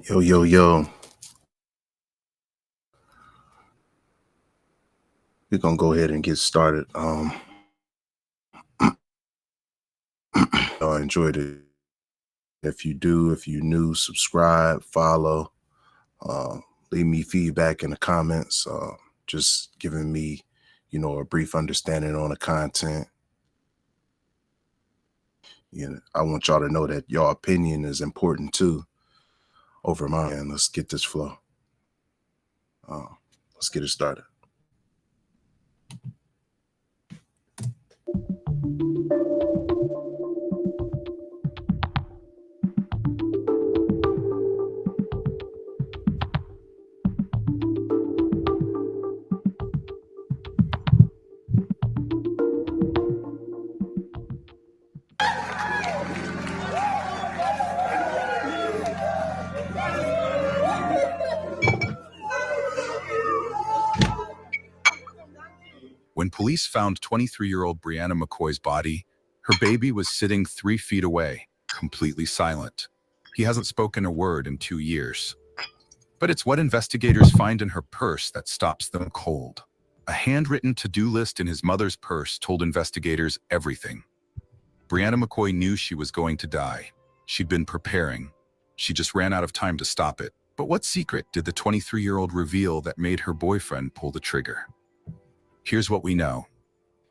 Yo, yo, yo. We're gonna go ahead and get started. I enjoyed it. If you do, if you new, subscribe, follow, leave me feedback in the comments. Just giving me, a brief understanding on the content. I want y'all to know that your opinion is important too over mine. Let's get this flow. Let's get it started. When police found 23-year-old Brianna McCoy's body, her baby was sitting 3 feet away, completely silent. He hasn't spoken a word in 2 years. But it's what investigators find in her purse that stops them cold. A handwritten to-do list in his mother's purse told investigators everything. Brianna McCoy knew she was going to die. She'd been preparing. She just ran out of time to stop it. But what secret did the 23-year-old reveal that made her boyfriend pull the trigger? Here's what we know.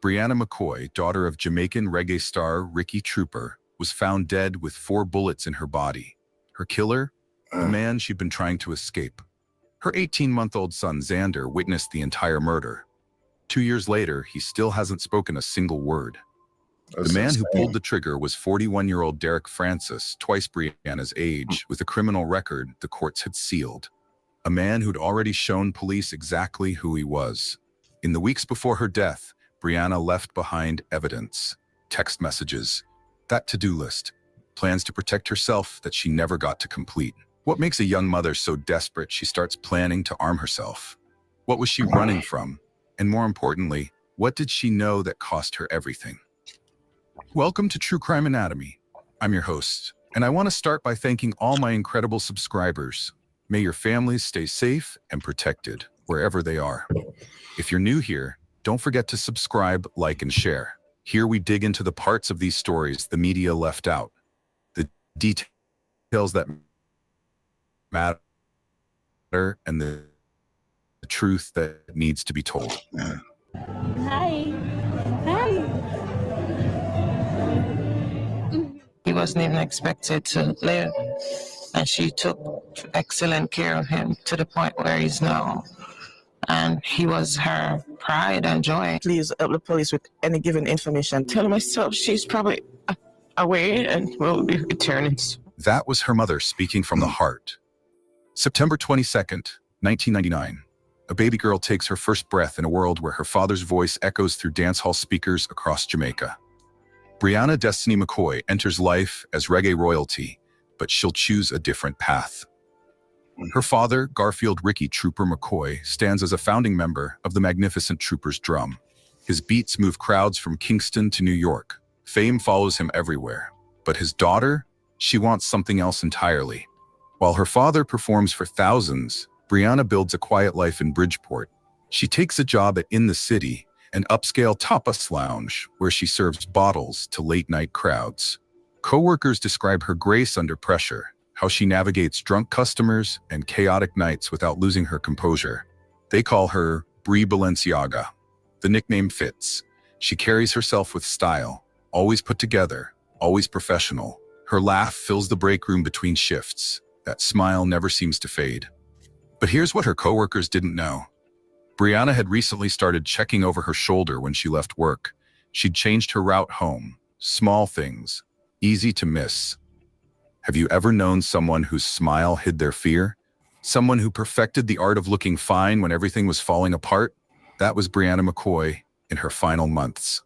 Brianna McCoy, daughter of Jamaican reggae star Ricky Trooper, was found dead with 4 bullets in her body. Her killer? A man she'd been trying to escape. Her 18-month-old son Xander witnessed the entire murder. 2 years later, he still hasn't spoken a single word. The man who pulled the trigger was 41-year-old Derek Francis, twice Brianna's age, with a criminal record the courts had sealed. A man who'd already shown police exactly who he was. In the weeks before her death, Brianna left behind evidence, text messages, that to-do list, plans to protect herself that she never got to complete. What makes a young mother so desperate she starts planning to arm herself? What was she running from? And more importantly, what did she know that cost her everything? Welcome to True Crime Anatomy. I'm your host, and I want to start by thanking all my incredible subscribers. May your families stay safe and protected wherever they are. If you're new here, don't forget to subscribe, like, and share. Here we dig into the parts of these stories the media left out, the details that matter, and the truth that needs to be told. Hi. He wasn't even expected to live, and she took excellent care of him to the point where he's now. And he was her pride and joy. Please help the police with any given information. Tell myself she's probably away and will be returning. That was her mother speaking from the heart. September 22nd, 1999. A baby girl takes her first breath in a world where her father's voice echoes through dance hall speakers across Jamaica. Brianna Destiny McCoy enters life as reggae royalty, but she'll choose a different path. Her father, Garfield Ricky Trooper McCoy, stands as a founding member of the Magnificent Troopers Drum. His beats move crowds from Kingston to New York. Fame follows him everywhere. But his daughter? She wants something else entirely. While her father performs for thousands, Brianna builds a quiet life in Bridgeport. She takes a job at In the City, an upscale tapas lounge where she serves bottles to late-night crowds. Coworkers describe her grace under pressure, how she navigates drunk customers and chaotic nights without losing her composure. They call her Brie Balenciaga. The nickname fits. She carries herself with style, always put together, always professional. Her laugh fills the break room between shifts. That smile never seems to fade. But here's what her coworkers didn't know. Brianna had recently started checking over her shoulder when she left work. She'd changed her route home. Small things, easy to miss. Have you ever known someone whose smile hid their fear? Someone who perfected the art of looking fine when everything was falling apart? That was Brianna McCoy in her final months.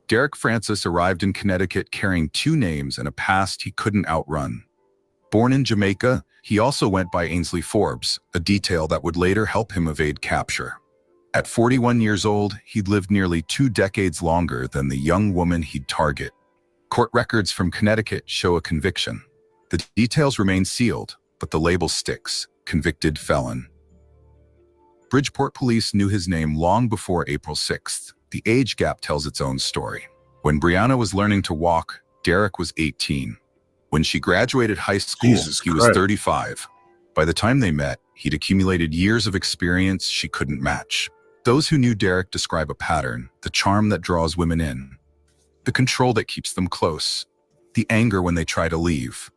Derek Francis arrived in Connecticut carrying 2 names and a past he couldn't outrun. Born in Jamaica, he also went by Ainsley Forbes, a detail that would later help him evade capture. At 41 years old, he'd lived nearly 2 decades longer than the young woman he'd target. Court records from Connecticut show a conviction. The details remain sealed, but the label sticks: convicted felon. Bridgeport police knew his name long before April 6th. The age gap tells its own story. When Brianna was learning to walk, Derek was 18. When she graduated high school, he was 35. By the time they met, he'd accumulated years of experience she couldn't match. Those who knew Derek describe a pattern: the charm that draws women in, the control that keeps them close, the anger when they try to leave.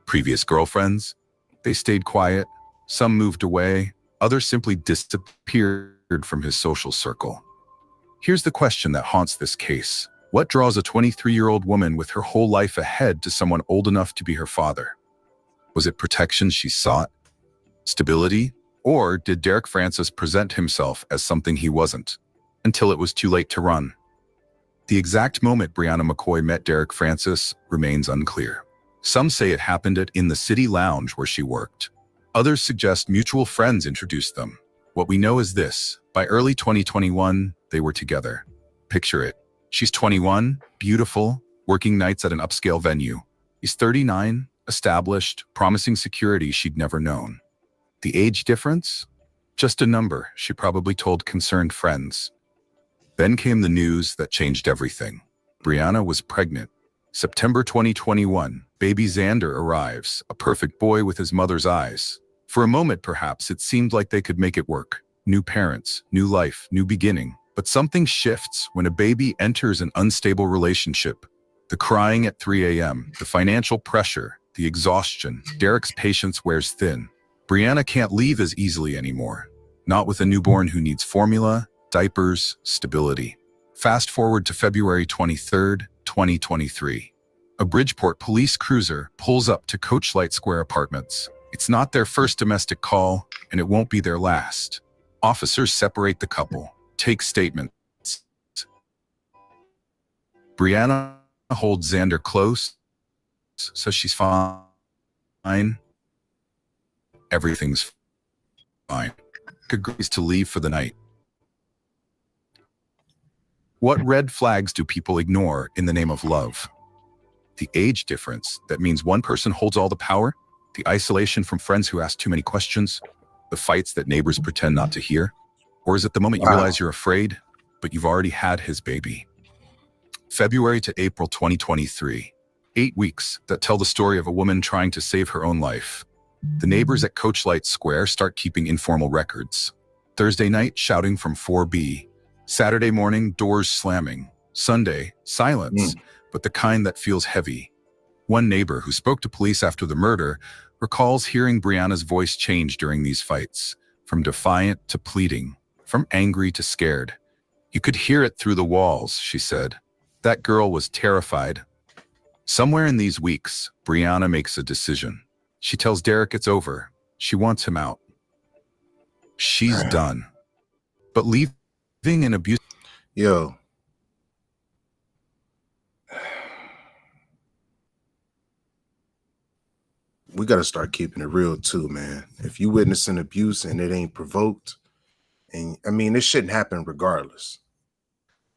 Previous girlfriends? They stayed quiet. Some moved away. Others simply disappeared from his social circle. Here's the question that haunts this case. What draws a 23-year-old woman with her whole life ahead to someone old enough to be her father? Was it protection she sought? Stability? Or did Derek Francis present himself as something he wasn't, until it was too late to run? The exact moment Brianna McCoy met Derek Francis remains unclear. Some say it happened in the city lounge where she worked. Others suggest mutual friends introduced them. What we know is this: by early 2021, they were together. Picture it. She's 21, beautiful, working nights at an upscale venue. He's 39, established, promising security she'd never known. The age difference? Just a number, she probably told concerned friends. Then came the news that changed everything. Brianna was pregnant. September 2021, baby Xander arrives, a perfect boy with his mother's eyes. For a moment, perhaps, it seemed like they could make it work. New parents, new life, new beginning. But something shifts when a baby enters an unstable relationship. The crying at 3 a.m., the financial pressure, the exhaustion. Derek's patience wears thin. Brianna can't leave as easily anymore. Not with a newborn who needs formula, diapers, stability. Fast forward to February 23rd, 2023. A Bridgeport police cruiser pulls up to Coachlight Square Apartments. It's not their first domestic call, and it won't be their last. Officers separate the couple, take statements. Brianna holds Xander close, says she's fine. Everything's fine. Agrees to leave for the night. What red flags do people ignore in the name of love? The age difference, that means one person holds all the power? The isolation from friends who ask too many questions? The fights that neighbors pretend not to hear? Or is it the moment you realize you're afraid, but you've already had his baby? February to April 2023. 8 weeks that tell the story of a woman trying to save her own life. The neighbors at Coachlight Square start keeping informal records. Thursday night, shouting from 4B. Saturday morning, doors slamming. Sunday, silence, but the kind that feels heavy. One neighbor who spoke to police after the murder recalls hearing Brianna's voice change during these fights, from defiant to pleading, from angry to scared. You could hear it through the walls, she said. That girl was terrified. Somewhere in these weeks, Brianna makes a decision. She tells Derek it's over. She wants him out. She's done. But leaving an abuse... Yo. We got to start keeping it real too, man. If you witness an abuse and it ain't provoked, and I mean, this shouldn't happen regardless.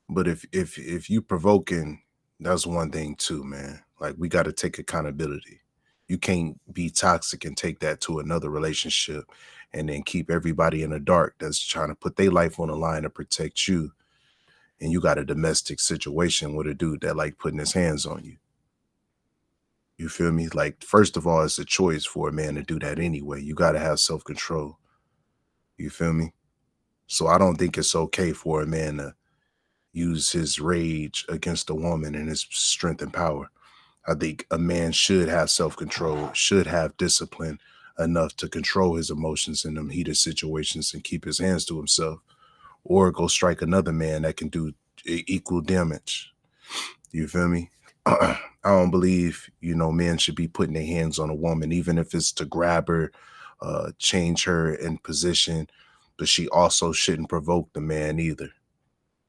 But if you provoking, that's one thing too, man. Like, we got to take accountability. You can't be toxic and take that to another relationship and then keep everybody in the dark that's trying to put their life on the line to protect you. And you got a domestic situation with a dude that like putting his hands on you. You feel me? Like, first of all, it's a choice for a man to do that anyway. You got to have self-control. You feel me? So I don't think it's okay for a man to use his rage against a woman and his strength and power. I think a man should have self-control, should have discipline enough to control his emotions in them heated situations and keep his hands to himself, or go strike another man that can do equal damage. You feel me? I don't believe, men should be putting their hands on a woman, even if it's to grab her, change her in position, but she also shouldn't provoke the man either.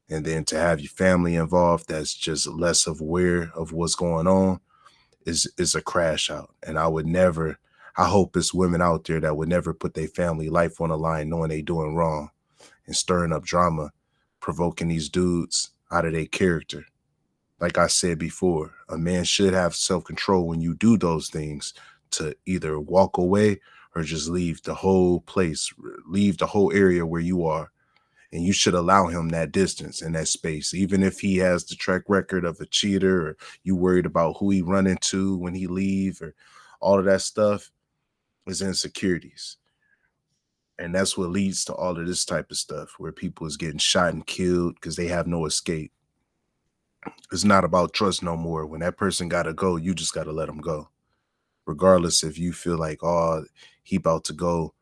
And then to have your family involved that's just less aware of what's going on is a crash out. And I hope it's women out there that would never put their family life on the line knowing they doing wrong and stirring up drama, provoking these dudes out of their character. Like I said before, a man should have self-control when you do those things, to either walk away or just leave the whole place, leave the whole area where you are. And you should allow him that distance and that space, even if he has the track record of a cheater, or you worried about who he run into when he leave, or all of that stuff is insecurities. And that's what leads to all of this type of stuff, where people is getting shot and killed because they have no escape. It's not about trust no more. When that person got to go, you just got to let them go. Regardless if you feel like, oh, he about to go,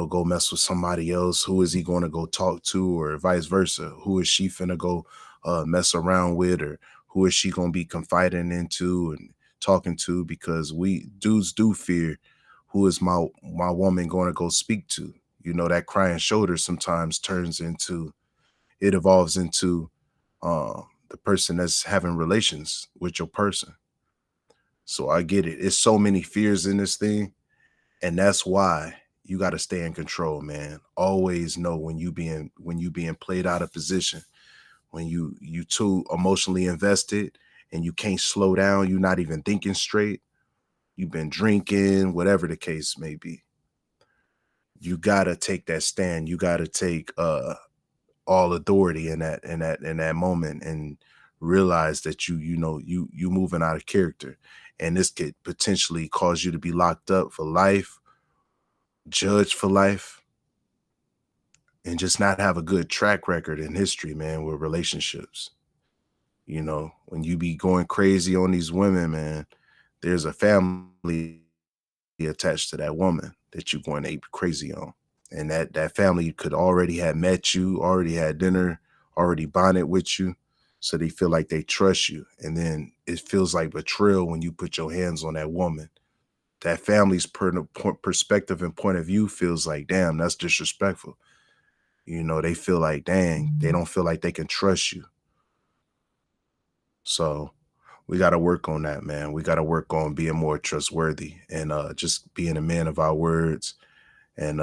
go mess with somebody else. Who is he going to go talk to, or vice versa? Who is she finna go mess around with, or who is she going to be confiding into and talking to? Because we dudes do fear, who is my woman going to go speak to? That crying shoulder sometimes evolves into the person that's having relations with your person. So I get it. It's so many fears in this thing. And that's why you got to stay in control, man. Always know when you being played out of position, when you too emotionally invested and you can't slow down, you're not even thinking straight. You've been drinking, whatever the case may be. You got to take that stand. You got to take all authority in that moment, and realize that you moving out of character, and this could potentially cause you to be locked up for life, judged for life, and just not have a good track record in history, man, with relationships. When you be going crazy on these women, man, there's a family attached to that woman that you're going ape crazy on. And that family could already have met you, already had dinner, already bonded with you. So they feel like they trust you. And then it feels like betrayal when you put your hands on that woman. That family's perspective and point of view feels like, damn, that's disrespectful. They feel like, dang, they don't feel like they can trust you. So we got to work on that, man. We got to work on being more trustworthy, and just being a man of our words, and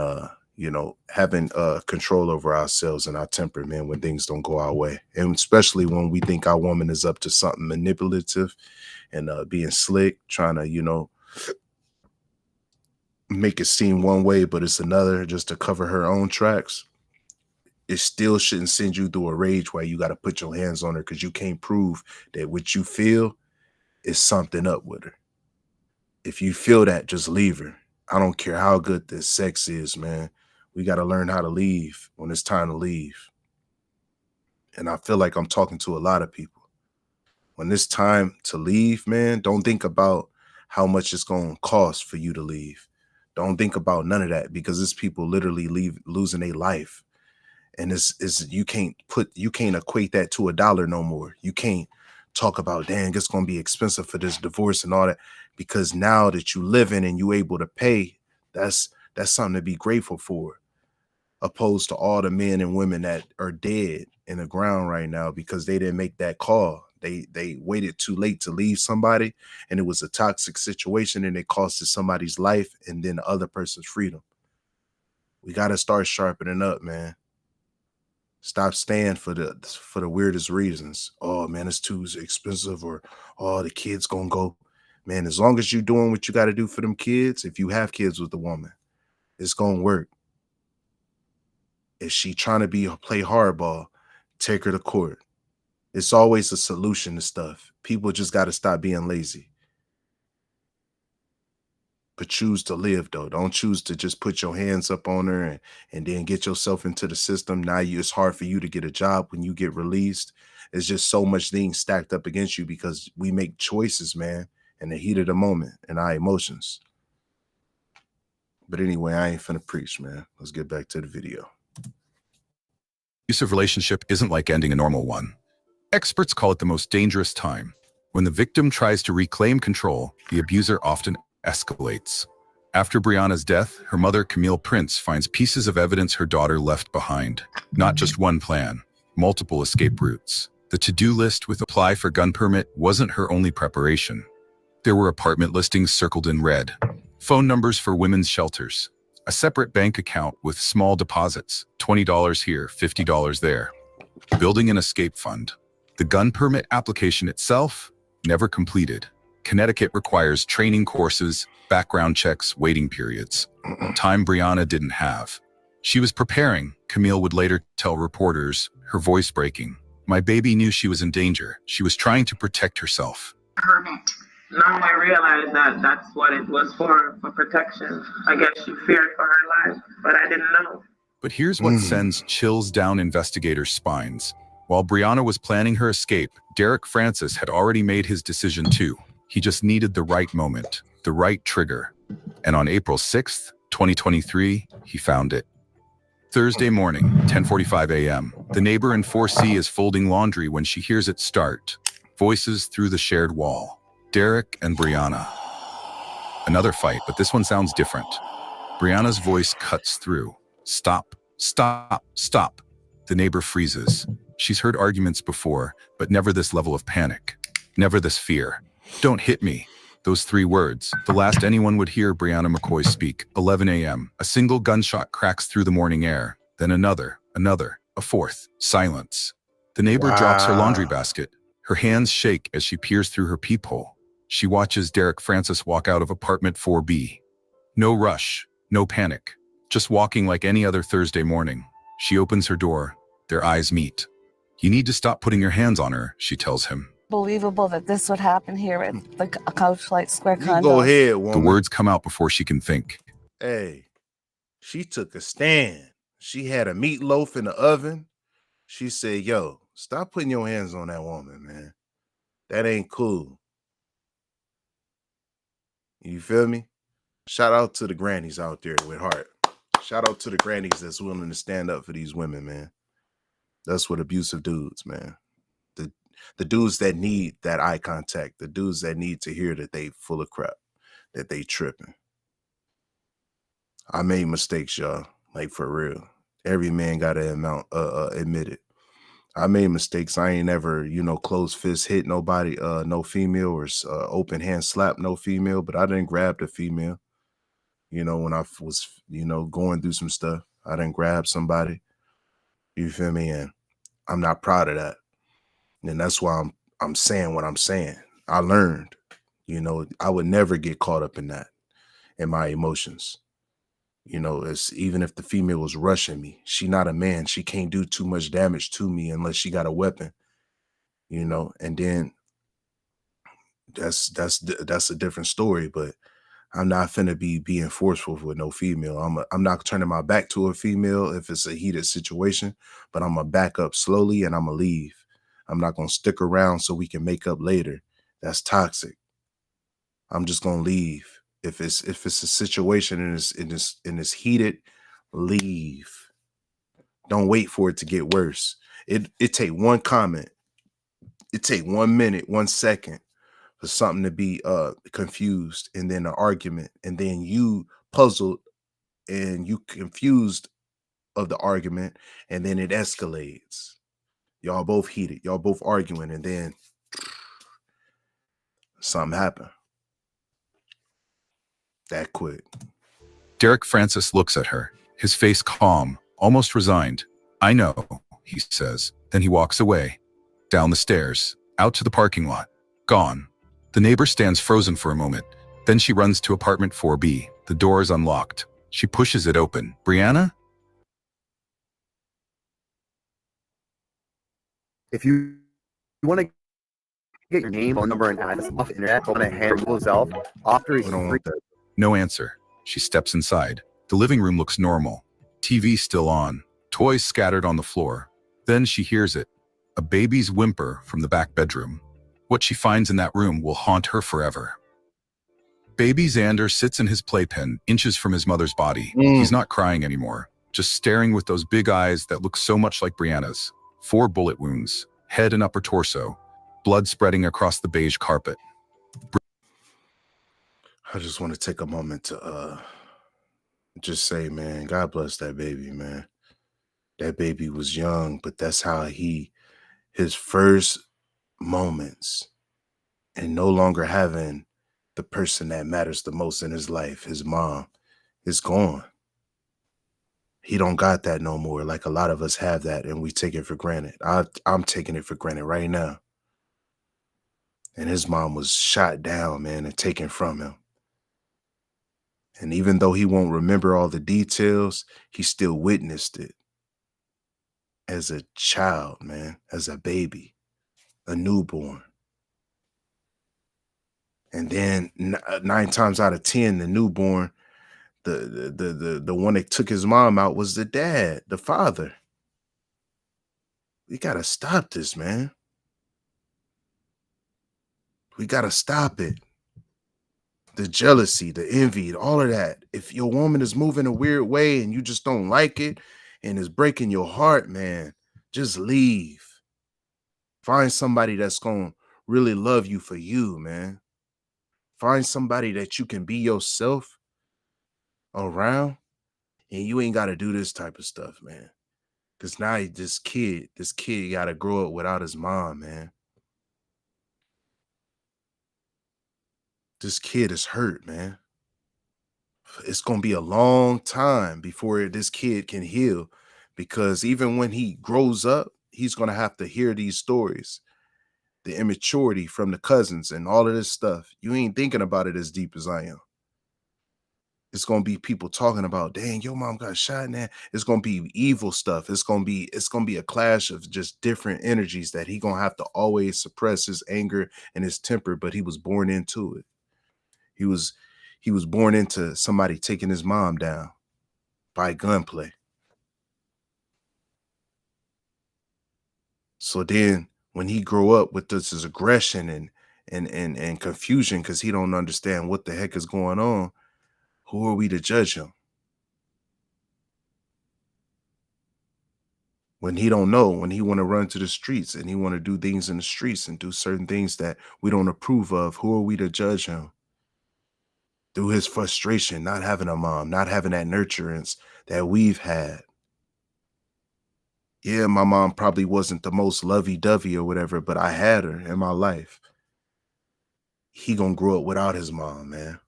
having control over ourselves and our temper, man, when things don't go our way. And especially when we think our woman is up to something manipulative and being slick, trying to, make it seem one way, but it's another, just to cover her own tracks. It still shouldn't send you through a rage where you got to put your hands on her, because you can't prove that what you feel is something up with her. If you feel that, just leave her. I don't care how good this sex is, man. We got to learn how to leave when it's time to leave. And I feel like I'm talking to a lot of people. When it's time to leave, man, don't think about how much it's going to cost for you to leave. Don't think about none of that, because it's people literally losing their life. And you can't equate that to $1 no more. You can't talk about, dang, it's going to be expensive for this divorce and all that, because now that you living and you able to pay, that's something to be grateful for, opposed to all the men and women that are dead in the ground right now because they didn't make that call. They waited too late to leave somebody, and it was a toxic situation, and it costed somebody's life and then the other person's freedom. We got to start sharpening up, man. Stop staying for the weirdest reasons. Oh man, it's too expensive, or oh, the kid's gonna go man, as long as you're doing what you got to do for them kids, if you have kids with the woman, it's going to work. If she trying to play hardball, take her to court. It's always a solution to stuff. People just got to stop being lazy. But choose to live, though. Don't choose to just put your hands up on her and then get yourself into the system. Now it's hard for you to get a job when you get released. It's just so much things stacked up against you because we make choices, man, in the heat of the moment and our emotions. But anyway, I ain't finna preach, man. Let's get back to the video. Abusive relationship isn't like ending a normal one. Experts call it the most dangerous time. When the victim tries to reclaim control, the abuser often escalates. After Brianna's death, her mother, Camille Prince, finds pieces of evidence her daughter left behind. Not just one plan, multiple escape routes. The to-do list with apply for gun permit wasn't her only preparation. There were apartment listings circled in red, phone numbers for women's shelters, a separate bank account with small deposits, $20 here, $50 there, building an escape fund. The gun permit application itself, never completed. Connecticut requires training courses, background checks, waiting periods. Time Brianna didn't have. She was preparing, Camille would later tell reporters, her voice breaking. My baby knew she was in danger. She was trying to protect herself. Permit. Now I realize that that's what it was for protection. I guess she feared for her life, but I didn't know. But here's what sends chills down investigators' spines. While Brianna was planning her escape, Derek Francis had already made his decision too. He just needed the right moment, the right trigger. And on April 6th, 2023, he found it. Thursday morning, 10:45 a.m. The neighbor in 4C is folding laundry when she hears it start. Voices through the shared wall. Derek and Brianna. Another fight, but this one sounds different. Brianna's voice cuts through. Stop, stop, stop. The neighbor freezes. She's heard arguments before, but never this level of panic. Never this fear. Don't hit me. Those 3 words, the last anyone would hear Brianna McCoy speak. 11 a.m. A single gunshot cracks through the morning air. Then another, a fourth. Silence. The neighbor drops her laundry basket. Her hands shake as she peers through her peephole. She watches Derek Francis walk out of apartment 4B. No rush, no panic. Just walking like any other Thursday morning. She opens her door. Their eyes meet. You need to stop putting your hands on her, she tells him. Believable that this would happen here at a Couchlight Square You condo. go ahead, woman. The words come out before she can think. Hey, she took a stand. She had a meatloaf in the oven. She said, yo, stop putting your hands on that woman, man. That ain't cool. You feel me? Shout out to the grannies out there with heart. Shout out to the grannies that's willing to stand up for these women, man. That's what abusive dudes, man. The dudes that need that eye contact, the dudes that need to hear that they full of crap, that they tripping. I made mistakes, y'all. Like, for real. Every man got to admit it. I made mistakes. I ain't never, closed fist hit nobody, no female, or open hand slap no female, but I didn't grab the female. When I was, going through some stuff, I didn't grab somebody. You feel me? And I'm not proud of that. And that's why I'm saying what I'm saying. I learned, I would never get caught up in that, in my emotions. It's even if the female was rushing me, she not a man. She can't do too much damage to me unless she got a weapon, and then that's a different story. But I'm not finna be being forceful with no female. I'm not turning my back to a female if it's a heated situation, but I'm gonna back up slowly and I'm gonna leave. I'm not gonna stick around so we can make up later. That's toxic. I'm just gonna leave. If it's a situation and it's heated, leave. Don't wait for it to get worse. It take one comment. It take 1 minute, 1 second for something to be confused, and then an argument, and then you puzzled and you confused of the argument, and then it escalates. Y'all both heated, y'all both arguing, and then something happened. That quick. Derek Francis looks at her, his face calm, almost resigned. I know, he says. Then he walks away, down the stairs, out to the parking lot, gone. The neighbor stands frozen for a moment. Then she runs to apartment 4B. The door is unlocked. She pushes it open. Brianna? If you want to get your name, phone number, and address off the internet on a handle itself, after We is don't free. want that. No answer. She steps inside. The living room looks normal. TV still on. Toys scattered on the floor. Then she hears it. A baby's whimper from the back bedroom. What she finds in that room will haunt her forever. Baby Xander sits in his playpen, inches from his mother's body. He's not crying anymore, just staring with those big eyes that look so much like Brianna's. 4 bullet wounds, head and upper torso, blood spreading across the beige carpet. I just want to take a moment to just say, man, God bless that baby, man. That baby was young, but that's how his first moments and no longer having the person that matters the most in his life, his mom, is gone. He don't got that no more. Like a lot of us have that and we take it for granted. I'm taking it for granted right now. And his mom was shot down, man, and taken from him. And even though he won't remember all the details, he still witnessed it as a child, man, as a baby, a newborn. And then 9 times out of 10, the newborn, the one that took his mom out was the dad, the father. We gotta stop this, man. We gotta stop it. The jealousy, the envy, all of that. If your woman is moving a weird way and you just don't like it and it's breaking your heart, man, just leave. Find somebody that's gonna really love you for you, man. Find somebody that you can be yourself around, and you ain't got to do this type of stuff, man. Because now this kid got to grow up without his mom, man. This kid is hurt, man. It's going to be a long time before this kid can heal, because even when he grows up, he's going to have to hear these stories, the immaturity from the cousins and all of this stuff. You ain't thinking about it as deep as I am. It's gonna be people talking about, dang, your mom got shot in that. It's gonna be evil stuff. It's gonna be a clash of just different energies that he gonna have to always suppress his anger and his temper, but he was born into it. He was born into somebody taking his mom down by gunplay. So then when he grow up with this aggression and confusion because he don't understand what the heck is going on, who are we to judge him? When he don't know, when he want to run to the streets and he want to do things in the streets and do certain things that we don't approve of, who are we to judge him? Through his frustration, not having a mom, not having that nurturance that we've had. Yeah, my mom probably wasn't the most lovey-dovey or whatever, but I had her in my life. He gonna grow up without his mom, man.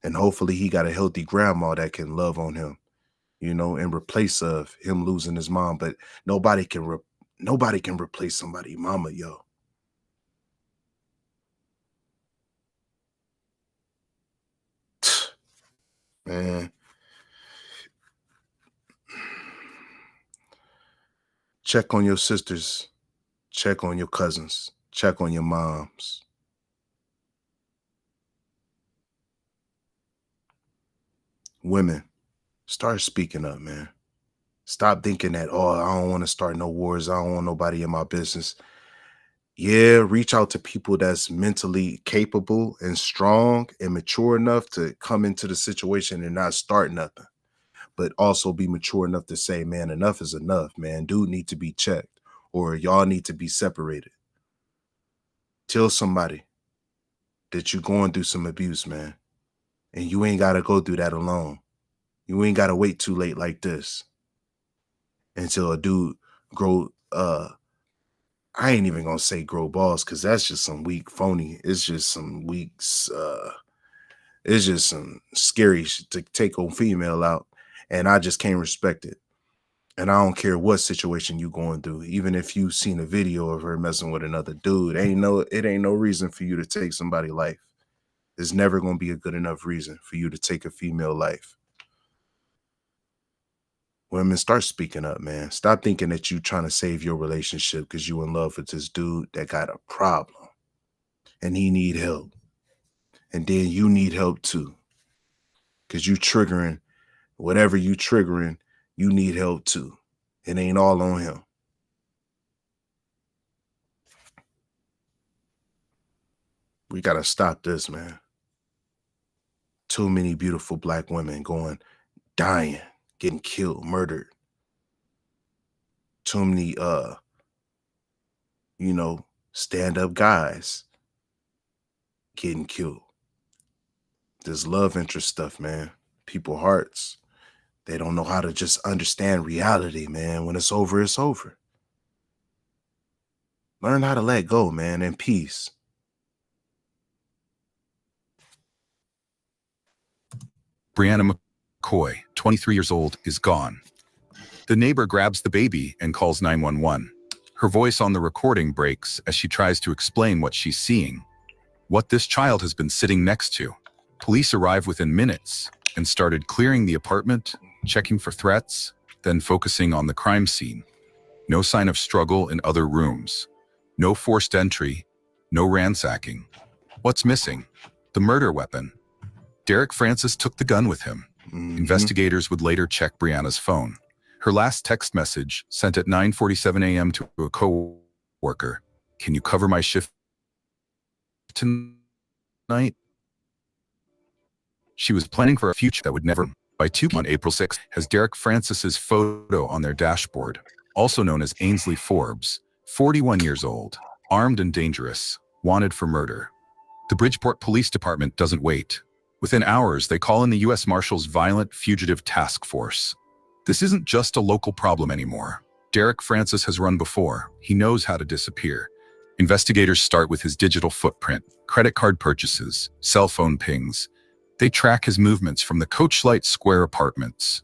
And hopefully he got a healthy grandma that can love on him, you know, in replace of him losing his mom. But nobody can replace somebody mama, yo. Man. Check on your sisters. Check on your cousins. Check on your moms. Women, start speaking up, man. Stop thinking that, oh, I don't want to start no wars. I don't want nobody in my business. Yeah, reach out to people that's mentally capable and strong and mature enough to come into the situation and not start nothing. But also be mature enough to say, man, enough is enough, man. Dude need to be checked, or y'all need to be separated. Tell somebody that you're going through some abuse, man. And you ain't got to go through that alone. You ain't got to wait too late like this until a dude grow, I ain't even going to say grow balls, because that's just some weak phony. It's just some weak, it's just some scary shit to take a female out. And I just can't respect it. And I don't care what situation you going through. Even if you seen a video of her messing with another dude, it ain't no reason for you to take somebody's life. There's never going to be a good enough reason for you to take a female life. Women, start speaking up, man. Stop thinking that you trying to save your relationship because you in love with this dude that got a problem and he need help. And then you need help too. Because you triggering whatever you triggering, you need help too. It ain't all on him. We got to stop this, man. Too many beautiful black women dying, getting killed, murdered. Too many, stand-up guys getting killed. This love interest stuff, man. People hearts. They don't know how to just understand reality, man. When it's over, it's over. Learn how to let go, man, in peace. Brianna McCoy, 23 years old, is gone. The neighbor grabs the baby and calls 911. Her voice on the recording breaks as she tries to explain what she's seeing, what this child has been sitting next to. Police arrive within minutes and started clearing the apartment, checking for threats, then focusing on the crime scene. No sign of struggle in other rooms. No forced entry. No ransacking. What's missing? The murder weapon. Derek Francis took the gun with him. Investigators would later check Brianna's phone. Her last text message, sent at 9:47 a.m. to a co-worker, "Can you cover my shift tonight?" She was planning for a future that would never. By 2 on April 6th, has Derek Francis's photo on their dashboard, also known as Ainsley Forbes, 41 years old, armed and dangerous, wanted for murder. The Bridgeport Police Department doesn't wait. Within hours, they call in the U.S. Marshals Violent Fugitive Task Force. This isn't just a local problem anymore. Derek Francis has run before. He knows how to disappear. Investigators start with his digital footprint, credit card purchases, cell phone pings. They track his movements from the Coachlight Square apartments.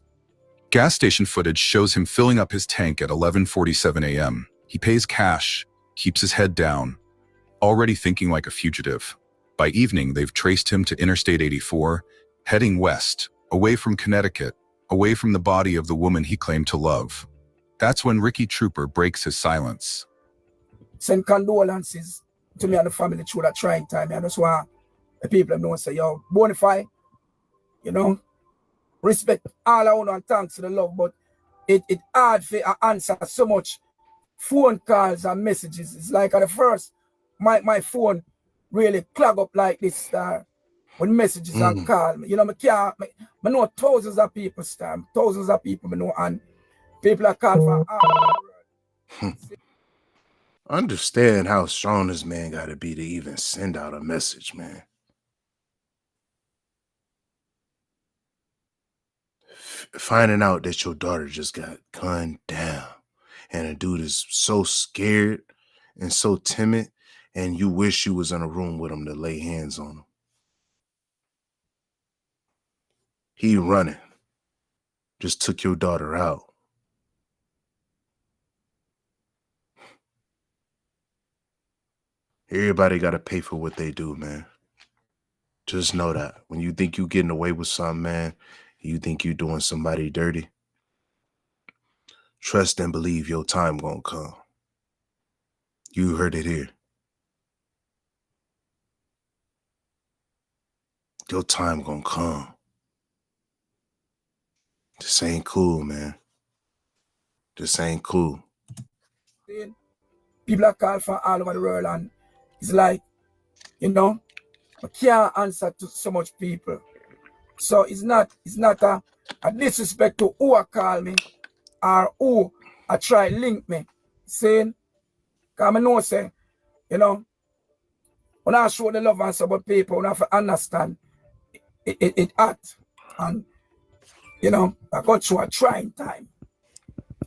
Gas station footage shows him filling up his tank at 11:47 a.m. He pays cash, keeps his head down, already thinking like a fugitive. By evening, they've traced him to Interstate 84, heading west, away from Connecticut, away from the body of the woman he claimed to love. That's when Ricky Trooper breaks his silence. Send condolences to me and the family through that trying time. I just want the people know say, yo, bonafide, respect all I want and thanks to the love, but it hard for answer so much phone calls and messages. It's like at the first, my phone really clog up like this when messages and call me. I know thousands of people, thousands of people I know, and people are calling for all over the world. Understand how strong this man got to be to even send out a message, man. Finding out that your daughter just got gunned down and a dude is so scared and so timid, and you wish you was in a room with him to lay hands on him. He running. Just took your daughter out. Everybody got to pay for what they do, man. Just know that. When you think you getting away with something, man, you think you doing somebody dirty, trust and believe your time gonna come. You heard it here. Your time gonna come. This ain't cool, man. This ain't cool. People are called from all over the world, and it's like, I can't answer to so much people. So it's not a disrespect to who I call me or who I try link me. Saying, because I know say, when I show the love and support people, when I have to understand it act. And I go through a trying time.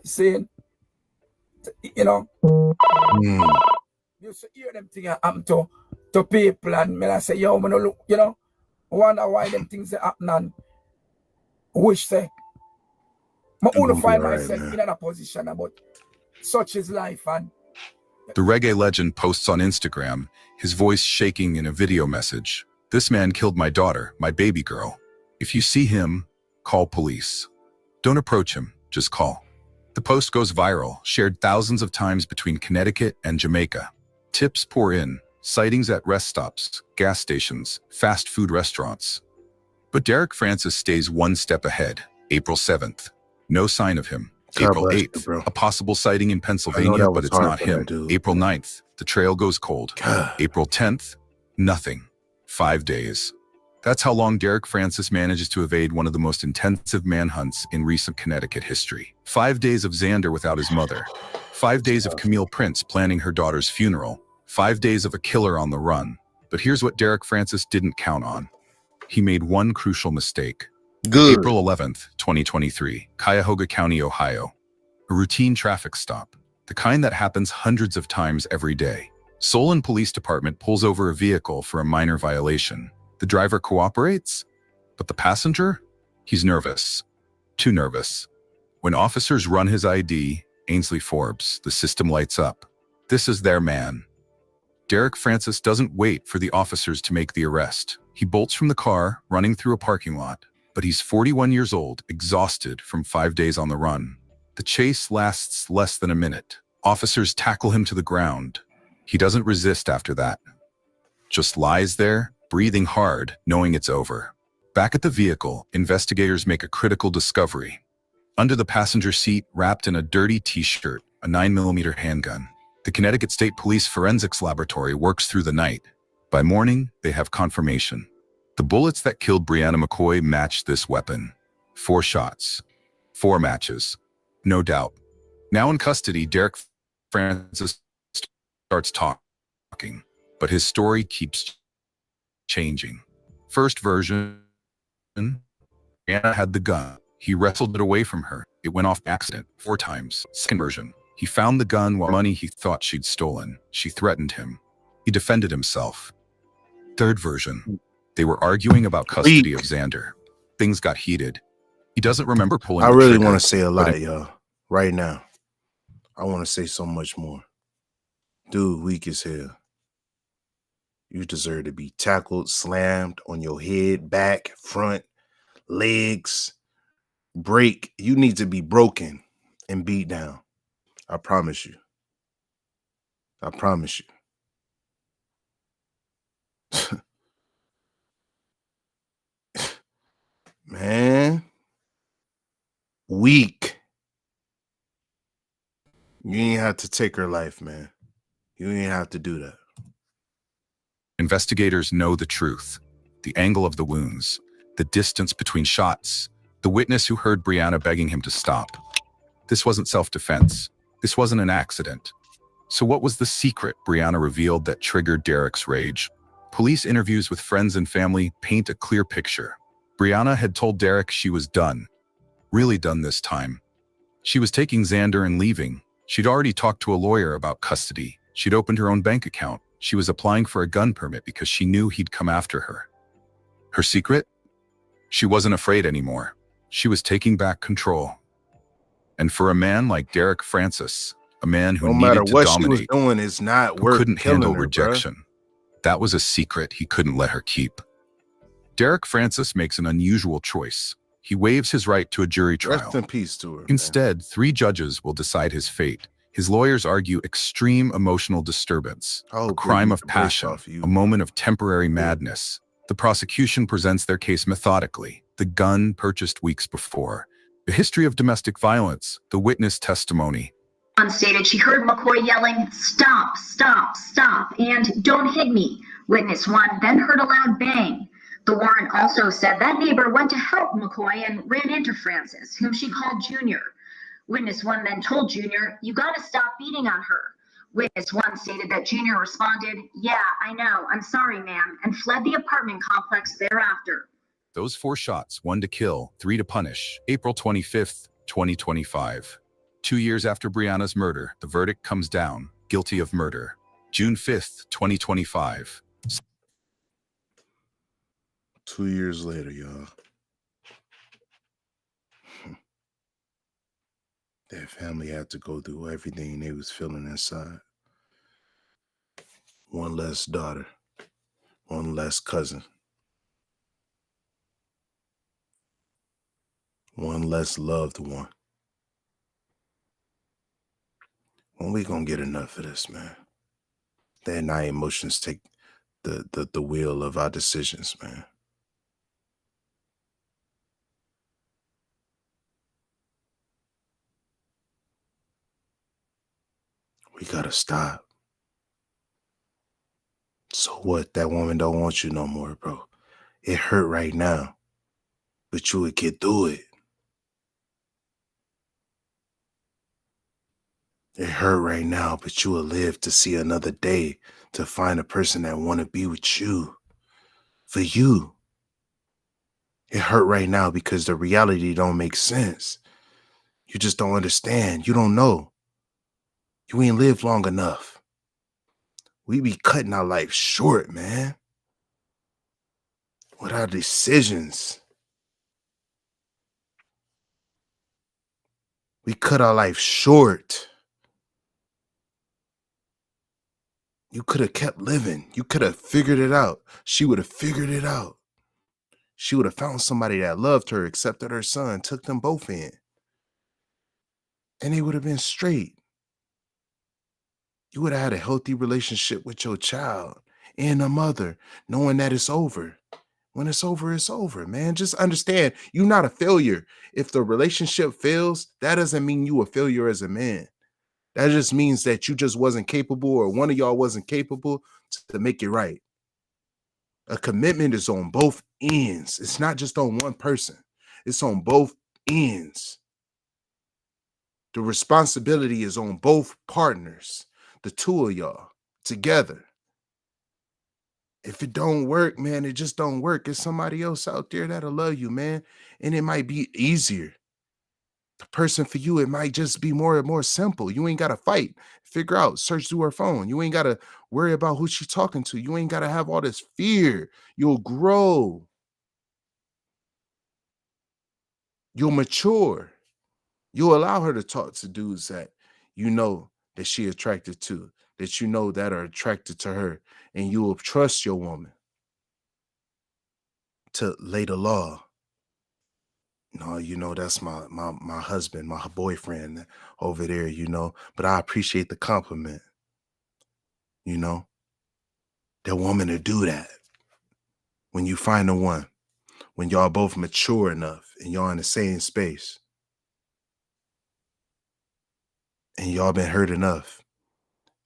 Saying, you used to hear them things happen to people, and me I say, yo, man, look, I wonder why them things happen, and wish say I You want to gonna be find all right, myself man. in a position, but such is life. And The reggae legend posts on Instagram, his voice shaking in a video message. This man killed my daughter, my baby girl. If you see him, call police. Don't approach him, just call. The post goes viral, shared thousands of times between Connecticut and Jamaica. Tips pour in, sightings at rest stops, gas stations, fast food restaurants. But Derek Francis stays one step ahead. April 7th, no sign of him. God April bless you, 8th, bro. a possible sighting in I know Pennsylvania, that but was it's hard not for that him. dude. April 9th, the trail goes cold. God. April 10th, nothing. 5 days. That's how long Derek Francis manages to evade one of the most intensive manhunts in recent Connecticut history. 5 days of Xander without his mother. 5 days of Camille Prince planning her daughter's funeral. 5 days of a killer on the run. But here's what Derek Francis didn't count on. He made one crucial mistake. Good. April 11th, 2023, Cuyahoga County, Ohio. A routine traffic stop, the kind that happens hundreds of times every day. Solon Police Department pulls over a vehicle for a minor violation. The driver cooperates, but the passenger? He's nervous. Too nervous. When officers run his ID, Ainsley Forbes, the system lights up. This is their man. Derek Francis doesn't wait for the officers to make the arrest. He bolts from the car, running through a parking lot. But he's 41 years old, exhausted from 5 days on the run. The chase lasts less than a minute. Officers tackle him to the ground. He doesn't resist after that. Just lies there, breathing hard, knowing it's over. Back at the vehicle, investigators make a critical discovery. Under the passenger seat, wrapped in a dirty t-shirt, a 9mm handgun. The Connecticut State Police Forensics Laboratory works through the night. By morning, they have confirmation. The bullets that killed Brianna McCoy matched this weapon. 4 shots. 4 matches. No doubt. Now in custody, Derek Francis starts talking, but his story keeps changing. First version, Brianna had the gun. He wrestled it away from her. It went off by accident 4 times. Second version, he found the gun while money he thought she'd stolen. She threatened him. He defended himself. Third version, they were arguing about custody of Xander. Things got heated. He doesn't remember pulling I the really trigger, want to say a but lot, y'all. Right now. I want to say so much more. Dude, weak as hell. You deserve to be tackled, slammed on your head, back, front, legs, break. You need to be broken and beat down. I promise you. I promise you. Man. Weak. You ain't have to take her life, man. You ain't have to do that. investigators know the truth. The angle of the wounds, the distance between shots, the witness who heard Brianna begging him to stop. This wasn't self-defense. This wasn't an accident. So what was the secret Brianna revealed that triggered Derek's rage? Police interviews with friends and family paint a clear picture. Brianna had told Derek she was done. Really done this time. She was taking Xander and leaving. She'd already talked to a lawyer about custody. She'd opened her own bank account. She was applying for a gun permit because she knew he'd come after her. Her secret? She wasn't afraid anymore. She was taking back control. And for a man like Derek Francis, a man who No matter needed to what she was dominate, doing, it's not who worth couldn't killing handle her, bruh. rejection, that was a secret he couldn't let her keep. Derek Francis makes an unusual choice. He waives his right to a jury trial. Rest in peace to her. man. Instead, 3 judges will decide his fate. His lawyers argue extreme emotional disturbance, I hope a they crime beat of the brakes passion, off you. a moment of temporary madness. The prosecution presents their case methodically. The gun purchased weeks before. The history of domestic violence, the witness testimony. Stated she heard McCoy yelling, "Stop, stop, stop," and "Don't hit me." Witness 1 then heard a loud bang. The warrant also said that neighbor went to help McCoy and ran into Francis, whom she called Junior. Witness 1 then told Junior, "You gotta stop beating on her." Witness 1 stated that Junior responded, "Yeah, I know, I'm sorry, ma'am," and fled the apartment complex thereafter. Those 4 shots, 1 to kill, 3 to punish. April 25th, 2025. 2 years after Brianna's murder, the verdict comes down, guilty of murder. June 5th, 2025. 2 years later, y'all. Their family had to go through everything they was feeling inside. One less daughter, one less cousin, one less loved one. When we gonna get enough of this, man? Then our emotions take the wheel of our decisions, man. We gotta stop. So what? That woman don't want you no more, bro. It hurt right now, but you would get through it. It hurt right now, but you will live to see another day, to find a person that want to be with you, for you. It hurt right now because the reality don't make sense. You just don't understand. You don't know. You ain't lived long enough. We be cutting our life short, man, with our decisions. We cut our life short. You could have kept living. You could have figured it out. She would have figured it out. She would have found somebody that loved her, accepted her son, took them both in. And they would have been straight. You would have had a healthy relationship with your child and a mother, knowing that it's over. When it's over, man. Just understand, you're not a failure. If the relationship fails, that doesn't mean you a failure as a man. That just means that you just wasn't capable, or one of y'all wasn't capable to make it right. A commitment is on both ends. It's not just on one person. It's on both ends. The responsibility is on both partners, the two of y'all together. If it don't work, man, it just don't work. There's somebody else out there that'll love you, man. And it might be easier. The person for you, it might just be more simple. You ain't got to fight, figure out, search through her phone. You ain't got to worry about who she's talking to. You ain't got to have all this fear. You'll grow. You'll mature. You'll allow her to talk to dudes that you know that she attracted to, that you know that are attracted to her, and you will trust your woman to lay the law. No, you know, that's my husband, my boyfriend over there, you know, but I appreciate the compliment, you know. That woman to do that. When you find the one, when y'all both mature enough and y'all in the same space, and y'all been hurt enough,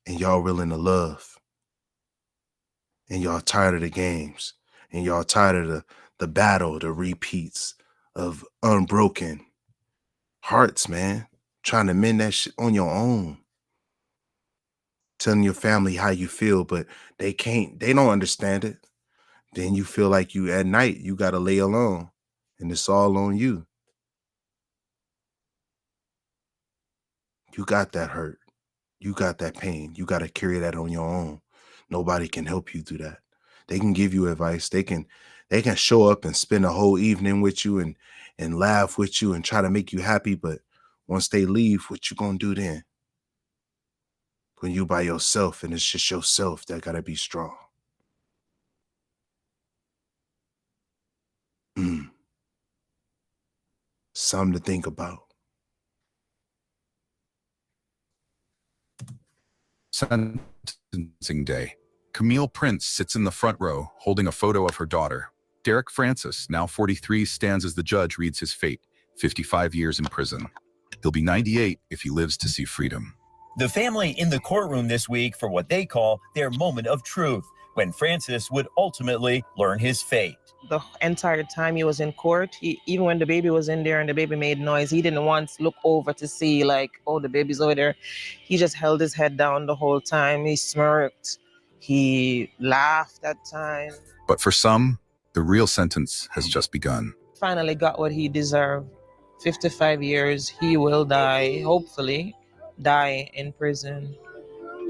and y'all willing to love, and y'all tired of the games, and y'all tired of the battle, the repeats of unbroken hearts, man, trying to mend that shit on your own, telling your family how you feel, but they don't understand it. Then you feel like you at night, you got to lay alone, and it's all on you. You got that hurt. You got that pain. You got to carry that on your own. Nobody can help you do that. They can give you advice. They can show up and spend a whole evening with you and laugh with you and try to make you happy. But once they leave, what you gonna do then? When you by yourself and it's just yourself that gotta be strong. Something to think about. Sentencing day. Camille Prince sits in the front row holding a photo of her daughter. Derek Francis, now 43, stands as the judge reads his fate, 55 years in prison. He'll be 98 if he lives to see freedom. The family in the courtroom this week for what they call their moment of truth, when Francis would ultimately learn his fate. The entire time he was in court, even when the baby was in there and the baby made noise, he didn't once look over to see like, oh, the baby's over there. He just held his head down the whole time. He smirked. He laughed at times. But for some, the real sentence has just begun. Finally got what he deserved. 55 years, he will die, hopefully, die in prison.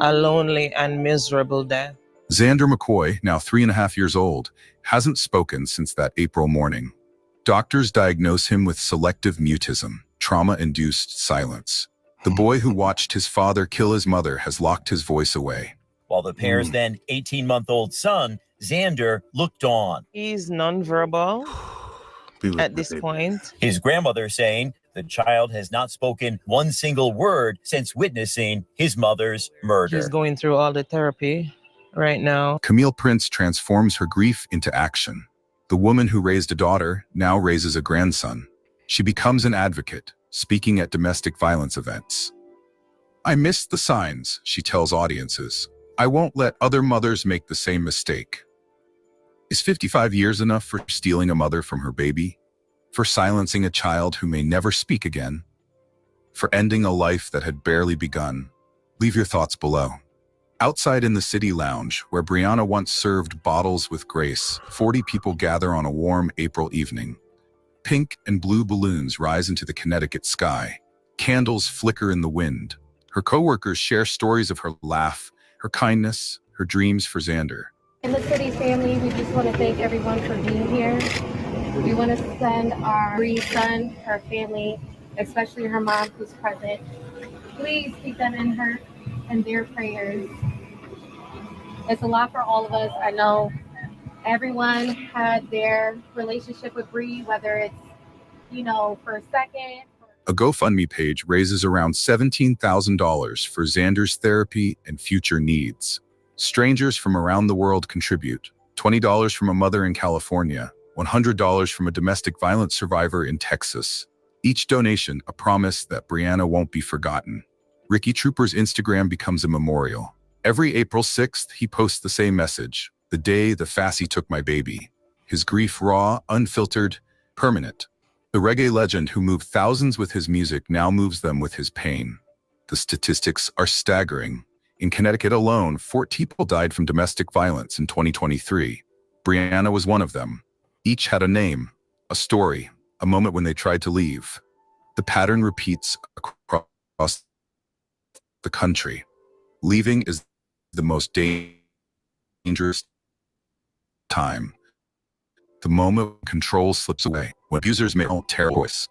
A lonely and miserable death. Xander McCoy, now 3.5 years old, hasn't spoken since that April morning. Doctors diagnose him with selective mutism, trauma-induced silence. The boy who watched his father kill his mother has locked his voice away. While the pair's then 18-month-old son, Xander, looked on. He's nonverbal Be with at my this baby. point. His grandmother saying the child has not spoken one single word since witnessing his mother's murder. He's going through all the therapy right now. Camille Prince transforms her grief into action. The woman who raised a daughter now raises a grandson. She becomes an advocate, speaking at domestic violence events. I missed the signs, she tells audiences. I won't let other mothers make the same mistake. Is 55 years enough for stealing a mother from her baby? For silencing a child who may never speak again? For ending a life that had barely begun? Leave your thoughts below. Outside in the City Lounge, where Brianna once served bottles with grace, 40 people gather on a warm April evening. Pink and blue balloons rise into the Connecticut sky. Candles flicker in the wind. Her coworkers share stories of her laugh, her kindness, her dreams for Xander. In the City family, we just want to thank everyone for being here. We want to send our Bree's son, her family, especially her mom who's present. Please keep them in their prayers. It's a lot for all of us. I know everyone had their relationship with Bree, whether it's, for a second. A GoFundMe page raises around $17,000 for Xander's therapy and future needs. Strangers from around the world contribute. $20 from a mother in California, $100 from a domestic violence survivor in Texas. Each donation a promise that Brianna won't be forgotten. Ricky Trooper's Instagram becomes a memorial. Every April 6th, he posts the same message. The day the Fassie took my baby. His grief raw, unfiltered, permanent. The reggae legend who moved thousands with his music now moves them with his pain. The statistics are staggering. In Connecticut alone, 4 people died from domestic violence in 2023. Brianna was one of them. Each had a name, a story, a moment when they tried to leave. The pattern repeats across the country. Leaving is the most dangerous time. The moment when control slips away, when abusers may tear voice.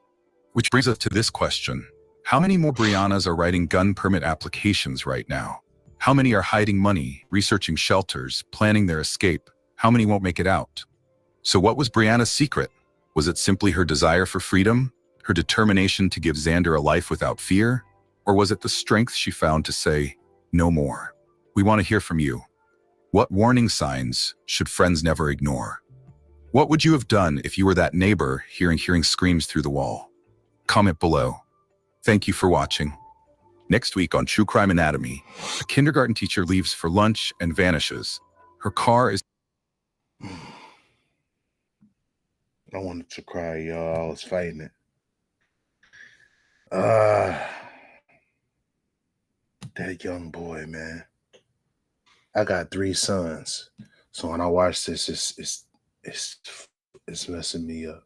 Which brings us to this question. How many more Briannas are writing gun permit applications right now? How many are hiding money, researching shelters, planning their escape? How many won't make it out? So what was Brianna's secret? Was it simply her desire for freedom? Her determination to give Xander a life without fear? Or was it the strength she found to say, no more? We want to hear from you. What warning signs should friends never ignore? What would you have done if you were that neighbor hearing screams through the wall? Comment below. Thank you for watching. Next week on True Crime Anatomy, a kindergarten teacher leaves for lunch and vanishes. Her car is... I wanted to cry, y'all. I was fighting it. That young boy, man. I got 3 sons, so when I watch this, it's messing me up.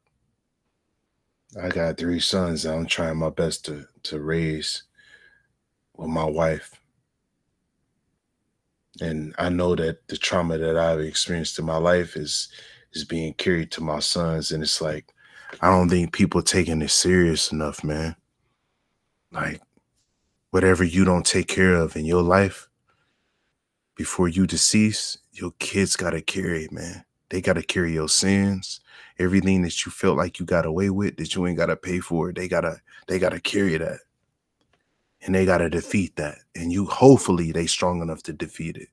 I got 3 sons that I'm trying my best to raise with my wife. And I know that the trauma that I've experienced in my life is being carried to my sons. And it's like, I don't think people taking it serious enough, man. Like, whatever you don't take care of in your life before you decease, your kids got to carry it, man. They got to carry your sins. Everything that you felt like you got away with, that you ain't got to pay for, they got to carry that. And they got to defeat that. And hopefully they strong enough to defeat it.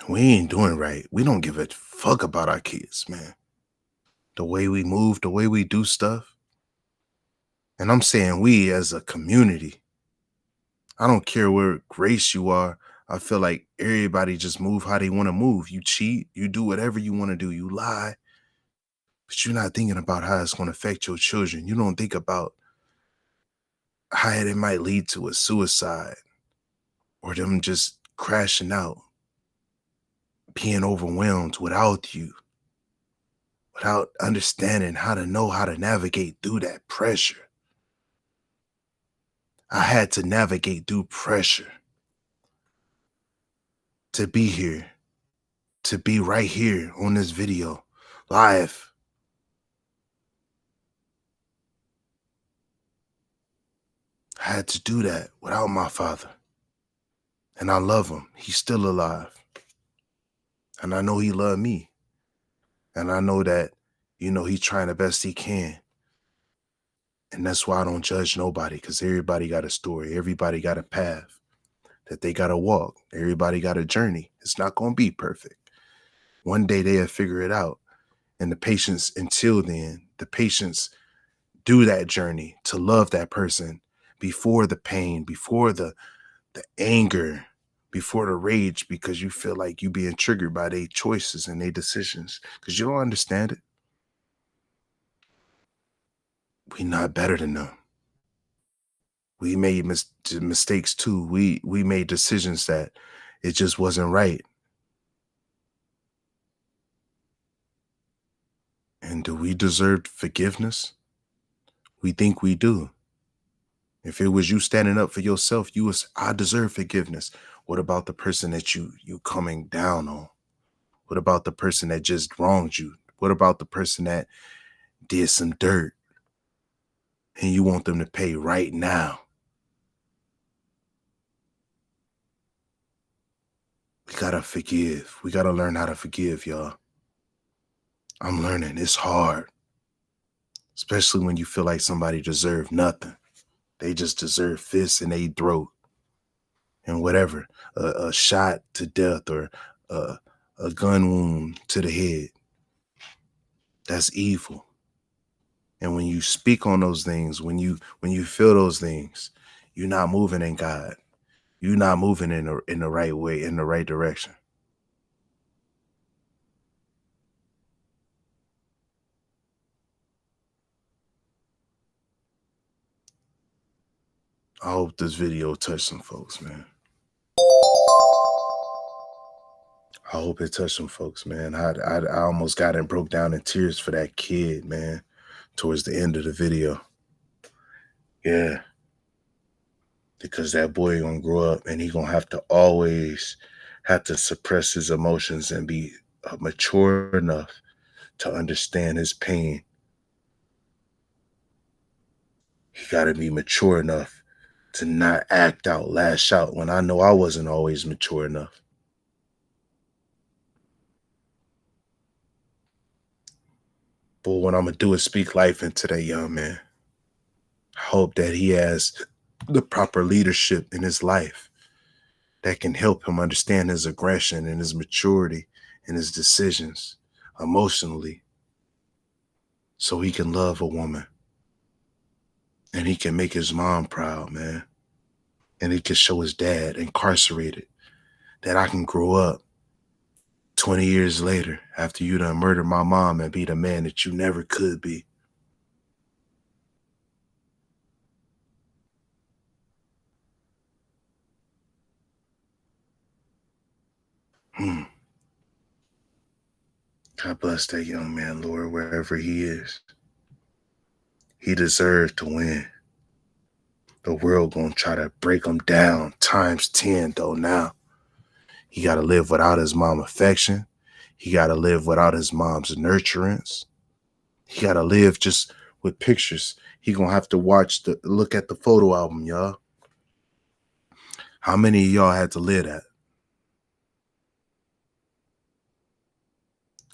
We ain't doing right. We don't give a fuck about our kids, man. The way we move, the way we do stuff. And I'm saying we as a community. I don't care where race you are. I feel like everybody just move how they want to move. You cheat, you do whatever you want to do. You lie. But you're not thinking about how it's going to affect your children. You don't think about how it might lead to a suicide or them just crashing out, being overwhelmed without you, without understanding how to know how to navigate through that pressure. I had to navigate through pressure. to be here, to be right here on this video, live. I had to do that without my father. And I love him. He's still alive. And I know he loved me. And I know that, you know, he's trying the best he can. And that's why I don't judge nobody, because everybody got a story. Everybody got a path that they got to walk. Everybody got a journey. It's not going to be perfect. One day they'll figure it out. And the patience until then, the patience do that journey to love that person before the pain, before the anger, before the rage, because you feel like you being triggered by their choices and their decisions, because you don't understand it. We not better than them. We made mistakes too. We made decisions that it just wasn't right. And do we deserve forgiveness? We think we do. If it was you standing up for yourself, I deserve forgiveness. What about the person that you coming down on? What about the person that just wronged you? What about the person that did some dirt and you want them to pay right now? We gotta forgive. We gotta learn how to forgive, y'all. I'm learning. It's hard, especially when you feel like somebody deserved nothing. They just deserve fists in their throat and whatever, a shot to death or a gun wound to the head. That's evil. And when you speak on those things, when you feel those things, you're not moving in God. You're not moving in the right way, in the right direction. I hope this video touched some folks, man. I hope it touched some folks, man. I almost got and broke down in tears for that kid, man, towards the end of the video. Yeah. Because that boy gonna grow up and he gonna have to always have to suppress his emotions and be mature enough to understand his pain. He gotta be mature enough to not act out, lash out, when I know I wasn't always mature enough. But what I'm gonna do is speak life into that young man. I hope that he has the proper leadership in his life that can help him understand his aggression and his maturity and his decisions emotionally, so he can love a woman and he can make his mom proud, man. And he can show his dad incarcerated that I can grow up 20 years later after you done murdered my mom and be the man that you never could be. God bless that young man, Lord, wherever he is. He deserved to win. The world gonna try to break him down times 10 though now. He gotta live without his mom's affection. He gotta live without his mom's nurturance. He gotta live just with pictures. He gonna have to look at the photo album, y'all. How many of y'all had to live that?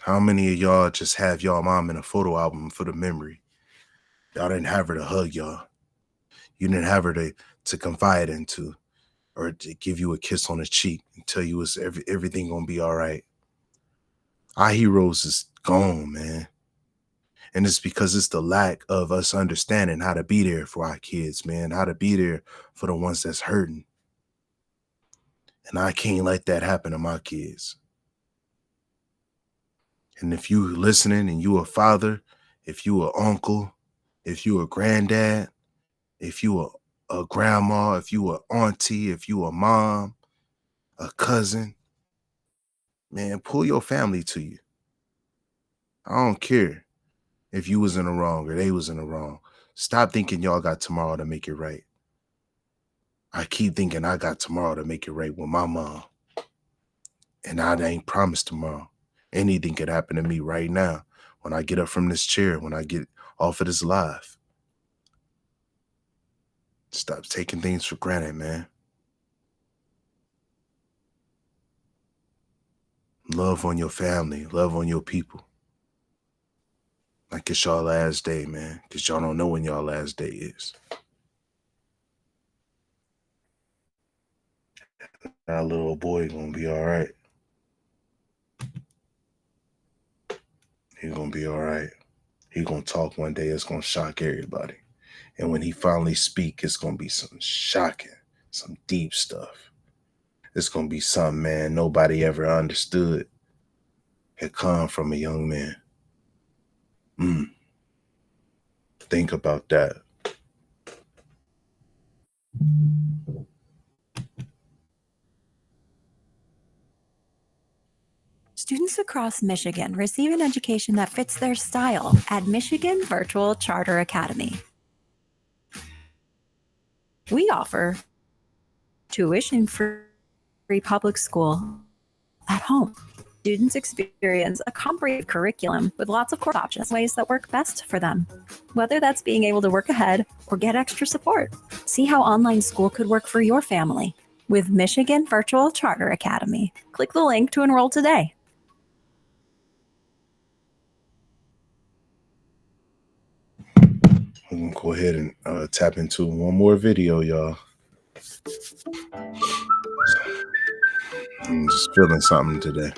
How many of y'all just have y'all mom in a photo album for the memory? Y'all didn't have her to hug y'all. You didn't have her to confide into or to give you a kiss on the cheek and tell you it's everything gonna be all right. Our heroes is gone, man. And it's because it's the lack of us understanding how to be there for our kids, man, how to be there for the ones that's hurting. And I can't let that happen to my kids. And if you listening and you a father, if you a uncle, if you a granddad, if you a grandma, if you a auntie, if you a mom, a cousin, man, pull your family to you. I don't care if you was in the wrong or they was in the wrong. Stop thinking y'all got tomorrow to make it right. I keep thinking I got tomorrow to make it right with my mom. And I ain't promised tomorrow. Anything could happen to me right now when I get up from this chair, when I get off of this live. Stop taking things for granted, man. Love on your family. Love on your people. Like it's y'all last day, man, because y'all don't know when y'all last day is. Our little boy gonna be all right. He's gonna be all right. He gonna talk one day. It's gonna shock everybody. And when he finally speak, it's gonna be some shocking, some deep stuff. It's gonna be something, man, nobody ever understood had come from a young man. Think about that. Students across Michigan receive an education that fits their style at Michigan Virtual Charter Academy. We offer tuition-free public school at home. Students experience a comprehensive curriculum with lots of course options, ways that work best for them. Whether that's being able to work ahead or get extra support. See how online school could work for your family with Michigan Virtual Charter Academy. Click the link to enroll today. I'm gonna go ahead and tap into one more video, y'all. I'm just feeling something today.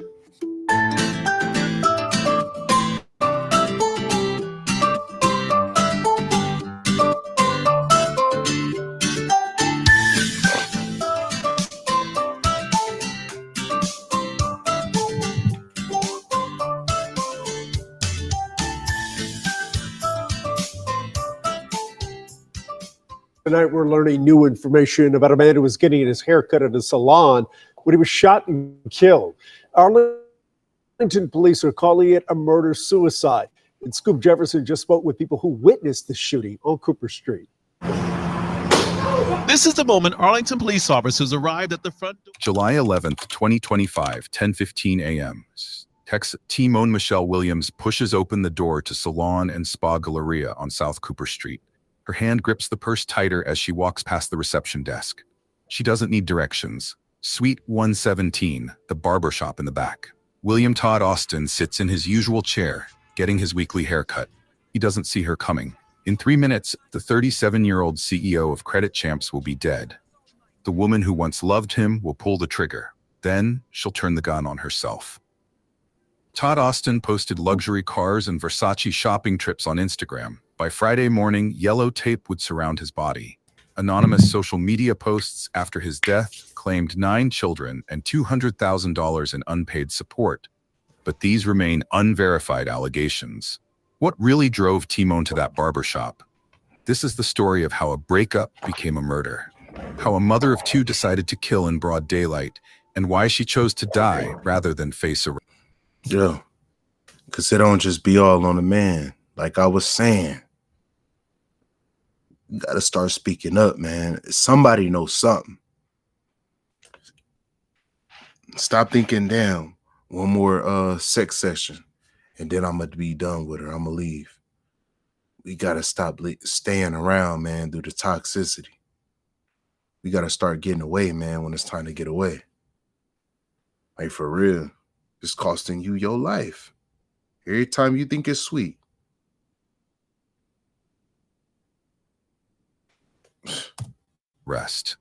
Tonight, we're learning new information about a man who was getting his hair cut at a salon when he was shot and killed. Arlington police are calling it a murder-suicide. And Scoop Jefferson just spoke with people who witnessed the shooting on Cooper Street. This is the moment Arlington police officers arrived at the front door. July 11th, 2025, 10:15 a.m. Timon Michelle Williams pushes open the door to Salon and Spa Galleria on South Cooper Street. Her hand grips the purse tighter as she walks past the reception desk. She doesn't need directions. Suite 117, the barber shop in the back. William Todd Austin sits in his usual chair, getting his weekly haircut. He doesn't see her coming. In 3 minutes, the 37-year-old CEO of Credit Champs will be dead. The woman who once loved him will pull the trigger. Then she'll turn the gun on herself. Todd Austin posted luxury cars and Versace shopping trips on Instagram. By Friday morning, yellow tape would surround his body. Anonymous social media posts after his death claimed 9 children and $200,000 in unpaid support. But these remain unverified allegations. What really drove Timon to that barbershop? This is the story of how a breakup became a murder. How a mother of 2 decided to kill in broad daylight, and why she chose to die rather than face a... Yeah, because it don't just be all on the man. Like I was saying, you got to start speaking up, man. Somebody knows something. Stop thinking, damn, one more sex session, and then I'm going to be done with her. I'm going to leave. We got to stop staying around, man, due to toxicity. We got to start getting away, man, when it's time to get away. Like, for real. It's costing you your life. Every time you think it's sweet. Rest.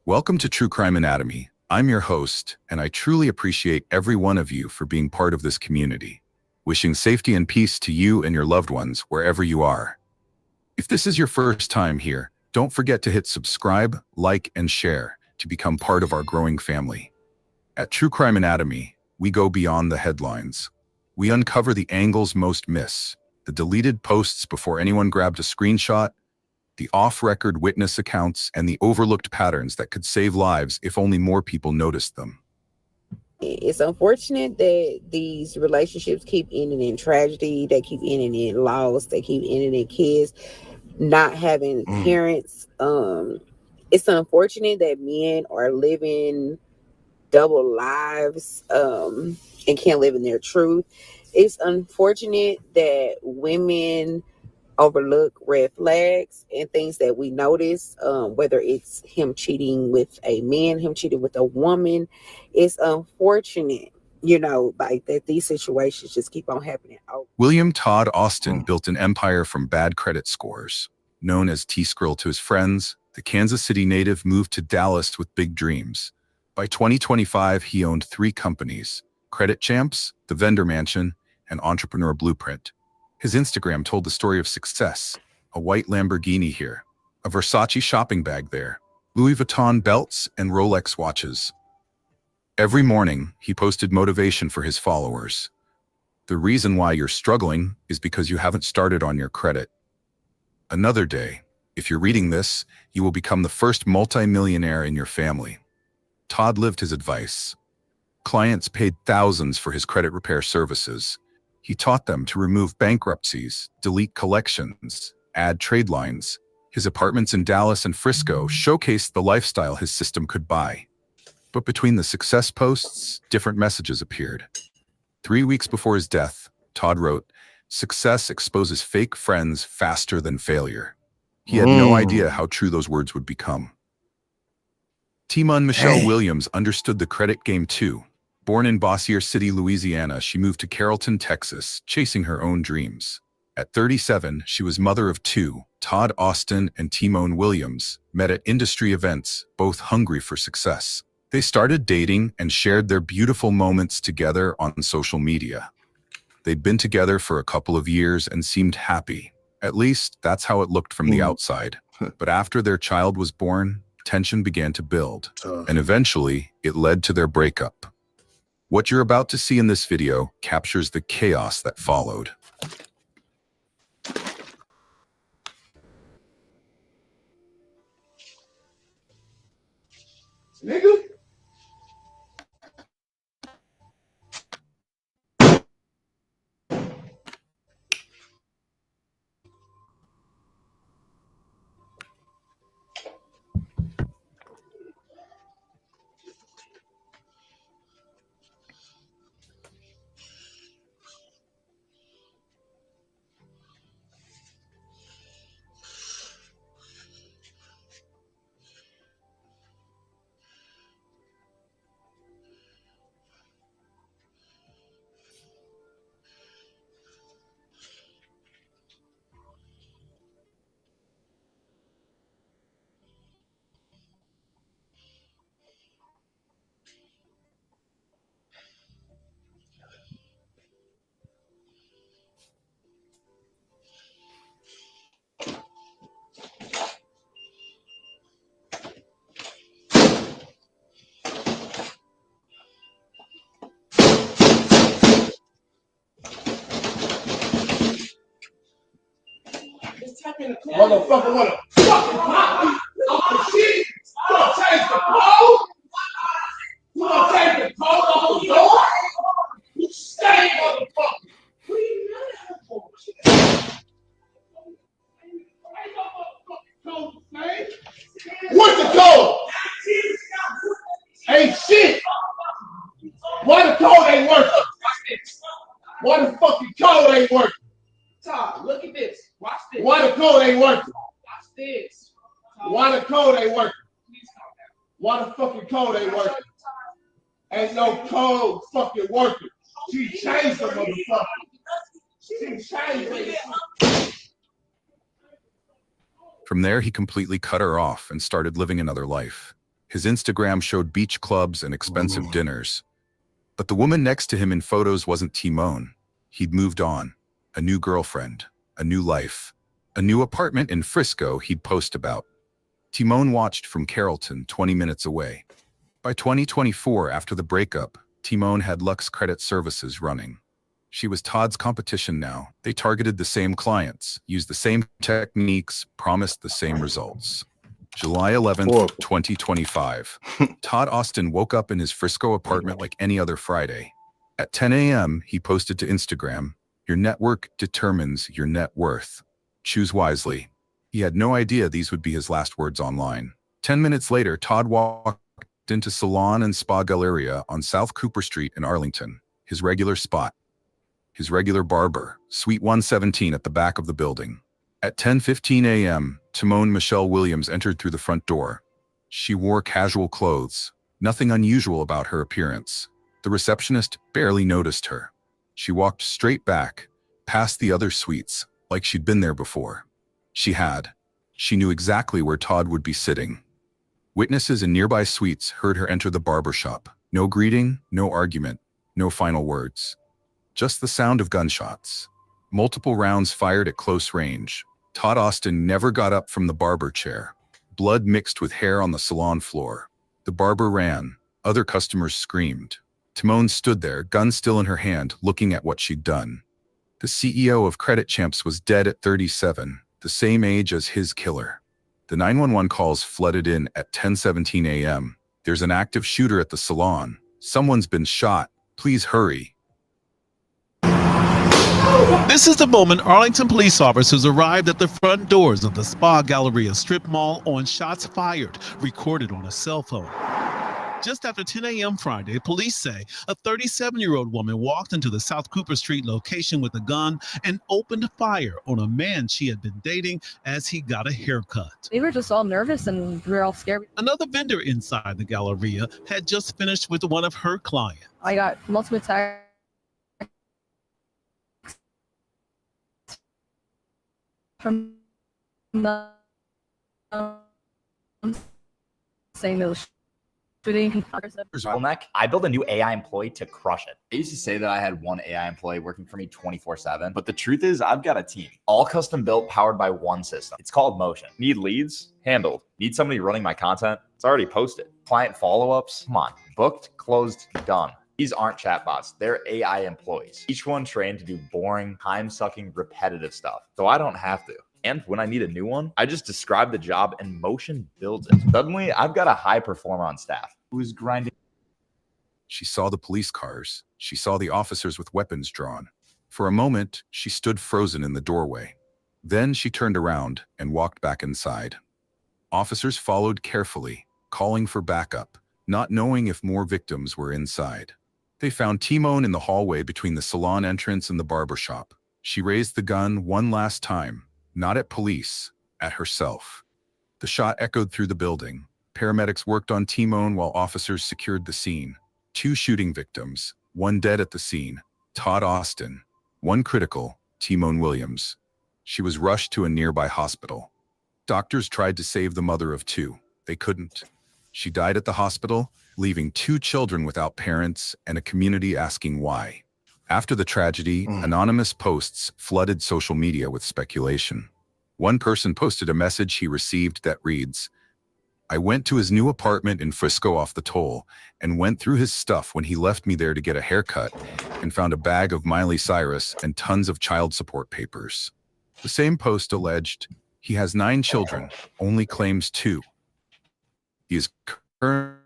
Welcome to True Crime Anatomy. I'm your host, and I truly appreciate every one of you for being part of this community. Wishing safety and peace to you and your loved ones wherever you are. If this is your first time here, don't forget to hit subscribe, like, and share to become part of our growing family. At True Crime Anatomy, we go beyond the headlines. We uncover the angles most miss, the deleted posts before anyone grabbed a screenshot, the off-record witness accounts, and the overlooked patterns that could save lives if only more people noticed them. It's unfortunate that these relationships keep ending in tragedy, they keep ending in loss, they keep ending in kids not having parents. It's unfortunate that men are living double lives and can't live in their truth. It's unfortunate that women overlook red flags and things that we notice, whether it's him cheating with a man, him cheating with a woman. It's unfortunate, like that these situations just keep on happening. William Todd Austin built an empire from bad credit scores. Known as T-Skrill to his friends, the Kansas City native moved to Dallas with big dreams. By 2025, he owned 3 companies: Credit Champs, The Vendor Mansion, and Entrepreneur Blueprint. His Instagram told the story of success: a white Lamborghini here, a Versace shopping bag there, Louis Vuitton belts and Rolex watches. Every morning, he posted motivation for his followers. The reason why you're struggling is because you haven't started on your credit. Another day, if you're reading this, you will become the first multi-millionaire in your family. Todd lived his advice. Clients paid thousands for his credit repair services. He taught them to remove bankruptcies, delete collections, add trade lines. His apartments in Dallas and Frisco showcased the lifestyle his system could buy. But between the success posts, different messages appeared. 3 weeks before his death, Todd wrote, "Success exposes fake friends faster than failure." He had no idea how true those words would become. Timon Michelle Williams understood the credit game too. Born in Bossier City, Louisiana, she moved to Carrollton, Texas, chasing her own dreams. At 37, she was mother of 2. Todd Austin and Timon Williams met at industry events, both hungry for success. They started dating and shared their beautiful moments together on social media. They'd been together for a couple of years and seemed happy. At least, that's how it looked from the outside. But after their child was born, tension began to build, and eventually, it led to their breakup. What you're about to see in this video captures the chaos that followed. Nigga. Motherfucker wanna fucking pop me. I'm gonna shit. You gonna change the code? You gonna take the code off the door? You stay, motherfucker. What are you mad at her for? Ain't no motherfucking code the same. What's the code? Ain't shit. Why the code ain't working? Why the fucking code ain't working? Todd, look at this. Watch this. Why the code ain't working? Watch this. Why the code ain't working? Why the fucking code ain't working? Ain't no code fucking working. She changed the motherfucker. She changed it. From there, he completely cut her off and started living another life. His Instagram showed beach clubs and expensive dinners. But the woman next to him in photos wasn't Timon. He'd moved on. A new girlfriend, a new life, a new apartment in Frisco he'd post about. Timon watched from Carrollton, 20 minutes away. By 2024, after the breakup, Timon had Lux Credit Services running. She was Todd's competition now. They targeted the same clients, used the same techniques, promised the same results. July 11th, 2025. Todd Austin woke up in his Frisco apartment like any other Friday. At 10 a.m., he posted to Instagram, "Your network determines your net worth. Choose wisely." He had no idea these would be his last words online. 10 minutes later, Todd walked walked into Salon and Spa Galleria on South Cooper Street in Arlington, his regular spot. His regular barber, Suite 117 at the back of the building. At 10:15 a.m., Timone Michelle Williams entered through the front door. She wore casual clothes, nothing unusual about her appearance. The receptionist barely noticed her. She walked straight back, past the other suites, like she'd been there before. She knew exactly where Todd would be sitting. Witnesses in nearby suites heard her enter the barber shop. No greeting, no argument, no final words. Just the sound of gunshots. Multiple rounds fired at close range. Todd Austin never got up from the barber chair. Blood mixed with hair on the salon floor. The barber ran. Other customers screamed. Timone stood there, gun still in her hand, looking at what she'd done. The CEO of Credit Champs was dead at 37, the same age as his killer. The 911 calls flooded in at 10:17 a.m. There's an active shooter at the salon. Someone's been shot. Please hurry. This is the moment Arlington police officers arrived at the front doors of the Spa Galleria strip mall on shots fired, recorded on a cell phone. Just after 10 a.m. Friday, police say a 37-year-old woman walked into the South Cooper Street location with a gun and opened fire on a man she had been dating as he got a haircut. They were just all nervous and we were all scared. Another vendor inside the Galleria had just finished with one of her clients. I got multiple texts from the saying there was shooting. Bottleneck. I built a new AI employee to crush it. I used to say that I had one AI employee working for me 24/7, but the truth is I've got a team, all custom built, powered by one system. It's called Motion. Need leads? Handled. Need somebody running my content? It's already posted. Client follow-ups? Come on. Booked, closed, done. These aren't chatbots, they're AI employees. Each one trained to do boring, time-sucking, repetitive stuff, so I don't have to. And when I need a new one, I just describe the job and Motion builds it. Suddenly, I've got a high performer on staff who's grinding. She saw the police cars. She saw the officers with weapons drawn. For a moment, she stood frozen in the doorway. Then she turned around and walked back inside. Officers followed carefully, calling for backup, not knowing if more victims were inside. They found Timone in the hallway between the salon entrance and the barber shop. She raised the gun one last time, not at police, at herself. The shot echoed through the building. Paramedics worked on Timone while officers secured the scene. 2 shooting victims, 1 dead at the scene, Todd Austin, 1 critical, Timone Williams. She was rushed to a nearby hospital. Doctors tried to save the mother of 2. They couldn't. She died at the hospital, leaving 2 children without parents and a community asking why. After the tragedy, anonymous posts flooded social media with speculation. One person posted a message he received that reads, "I went to his new apartment in Frisco off the toll and went through his stuff when he left me there to get a haircut and found a bag of Miley Cyrus and tons of child support papers." The same post alleged he has 9 children, only claims 2. He is currently